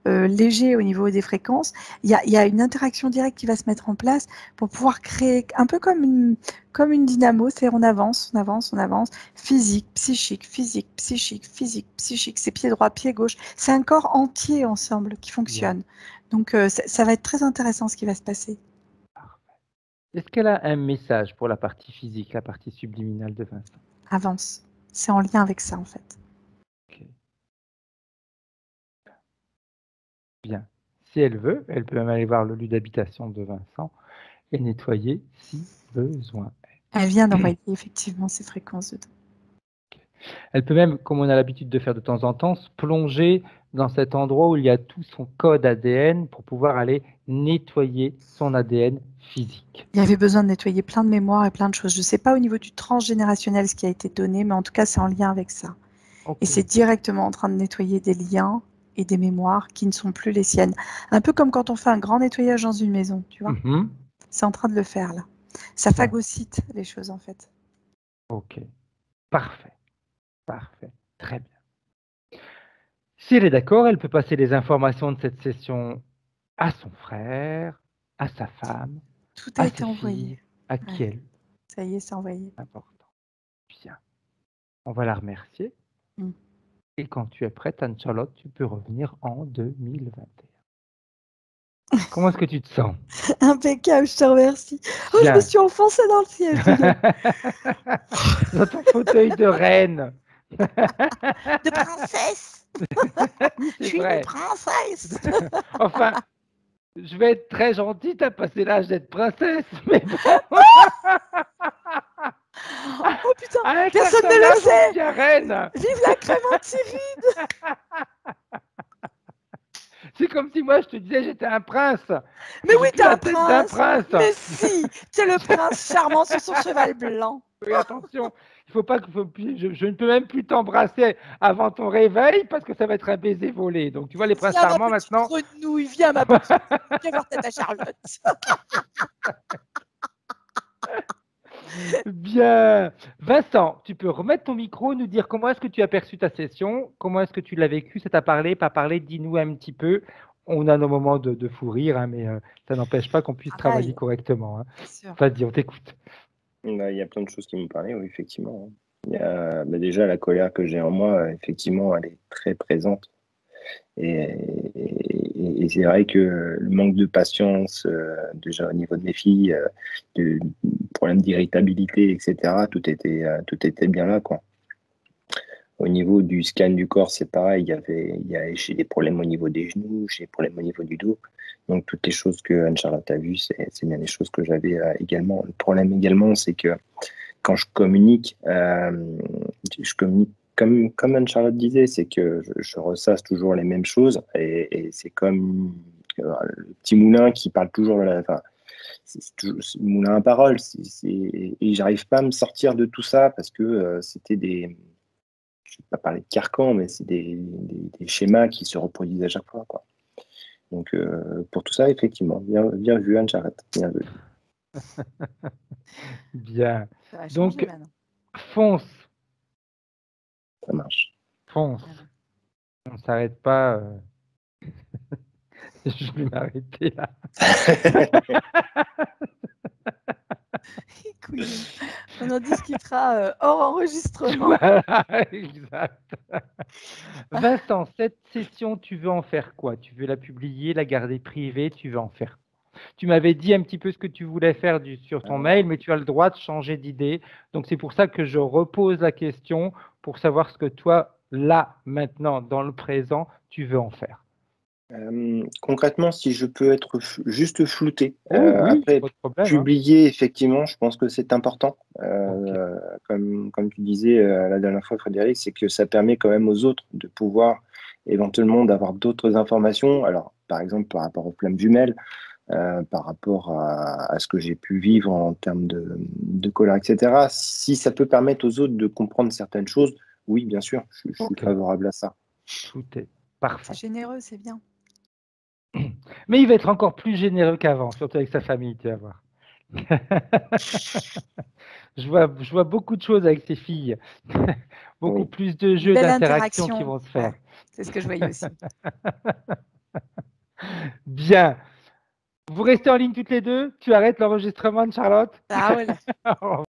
léger au niveau des fréquences, il y a une interaction directe qui va se mettre en place pour pouvoir créer un peu comme une dynamo, c'est on avance, physique, psychique, c'est pied droit, pied gauche, c'est un corps entier ensemble qui fonctionne. Donc ça va être très intéressant ce qui va se passer. Est-ce qu'elle a un message pour la partie physique, la partie subliminale de Vincent? Avance. C'est en lien avec ça, en fait. Okay. Bien. Si elle veut, elle peut même aller voir le lieu d'habitation de Vincent et nettoyer si besoin. Elle vient d'envoyer effectivement ses fréquences dedans. Okay. Elle peut même, comme on a l'habitude de faire de temps en temps, se plonger dans cet endroit où il y a tout son code ADN pour pouvoir aller nettoyer son ADN physique. Il y avait besoin de nettoyer plein de mémoires et plein de choses. Je ne sais pas au niveau du transgénérationnel ce qui a été donné, mais en tout cas, c'est en lien avec ça. Okay. Et c'est directement en train de nettoyer des liens et des mémoires qui ne sont plus les siennes. Un peu comme quand on fait un grand nettoyage dans une maison, tu vois. C'est en train de le faire, là. Ça phagocyte les choses, en fait. Ok. Parfait. Parfait. Très bien. Si elle est d'accord, elle peut passer les informations de cette session à son frère, à sa femme, tout a été envoyé. À qui elle. Ça y est, c'est envoyé. Important. Bien. On va la remercier. Et quand tu es prête, Anne-Charlotte, tu peux revenir en 2021. Comment est-ce que tu te sens? Impeccable, je te remercie. Oh, je me suis enfoncée dans le siège. Dans ton fauteuil de reine. De princesse. Je suis une princesse. Enfin, je vais être très gentille, t'as passé l'âge d'être princesse, mais bon. Oh putain, personne ne le sait. Reine. Vive la clémentine. C'est comme si moi je te disais j'étais un prince. Mais oui, t'es un prince. Mais si, c'est le prince charmant sur son cheval blanc. Oui, attention, Il faut pas que je ne peux même plus t'embrasser avant ton réveil parce que ça va être un baiser volé. Donc tu vois les princes Viens, ma charmants petite maintenant. grenouille, viens, ma petite grenouille, viens voir tata Charlotte. Bien. Vincent, tu peux remettre ton micro, nous dire comment est-ce que tu as perçu ta session, comment est-ce que tu l'as vécu, ça t'a parlé, pas parlé, dis-nous un petit peu. On a nos moments de fou rire, hein, mais ça n'empêche pas qu'on puisse travailler Pareil, correctement. Hein. bien sûr. Vas-y, on t'écoute. Bah, il y a plein de choses qui m'ont parlé, oui, effectivement, hein. Il y a, bah, déjà, la colère que j'ai en moi, effectivement, elle est très présente. Et c'est vrai que le manque de patience, déjà au niveau de mes filles, de problème d'irritabilité, etc., tout était bien là, quoi. Au niveau du scan du corps, c'est pareil. J'ai des problèmes au niveau des genoux, j'ai des problèmes au niveau du dos. Donc, toutes les choses que Anne-Charlotte a vues, c'est bien les choses que j'avais également. Le problème également, c'est que quand je communique comme Anne-Charlotte disait, c'est que je ressasse toujours les mêmes choses et c'est comme le petit moulin qui parle toujours, enfin, c'est le moulin à parole. Et j'arrive pas à me sortir de tout ça parce que c'était je ne vais pas parler de carcan, mais c'est des schémas qui se reproduisent à chaque fois, quoi. Donc, pour tout ça, effectivement, bien vu, Anne-Charlotte, bien vu. Bien. Ça va changer Donc, maintenant. fonce, Ça marche. fonce. Voilà. On ne s'arrête pas. Je vais m'arrêter là. Couillon. On en discutera hors enregistrement. Voilà, exact. Vincent, cette session, tu veux en faire quoi? Tu veux la publier, la garder privée? Tu veux en faire quoi? Tu m'avais dit un petit peu ce que tu voulais faire sur ton mail, mais tu as le droit de changer d'idée. Donc, c'est pour ça que je repose la question pour savoir ce que toi, là, maintenant, dans le présent, tu veux en faire. Concrètement, si je peux être juste flouté, Oh oui, après pas de problème. Hein. publier, effectivement, je pense que c'est important. Ok. Comme tu disais la dernière fois, Frédéric, c'est que ça permet quand même aux autres de pouvoir éventuellement d'avoir d'autres informations. Alors, par exemple, par rapport aux flammes jumelles, par rapport à ce que j'ai pu vivre en termes de colère, etc. Si ça peut permettre aux autres de comprendre certaines choses, oui, bien sûr, je suis Ok. favorable à ça. Tout est parfait. C'est généreux, c'est bien. Mais il va être encore plus généreux qu'avant, surtout avec sa famille, tu vas voir. Je vois beaucoup de choses avec ses filles. Beaucoup Oui. plus de Une jeux belle d'interaction qui interaction. vont se faire. Ouais, c'est ce que je voyais aussi. Bien. Vous restez en ligne toutes les deux? Tu arrêtes l'enregistrement de Charlotte? Ah voilà. Au revoir.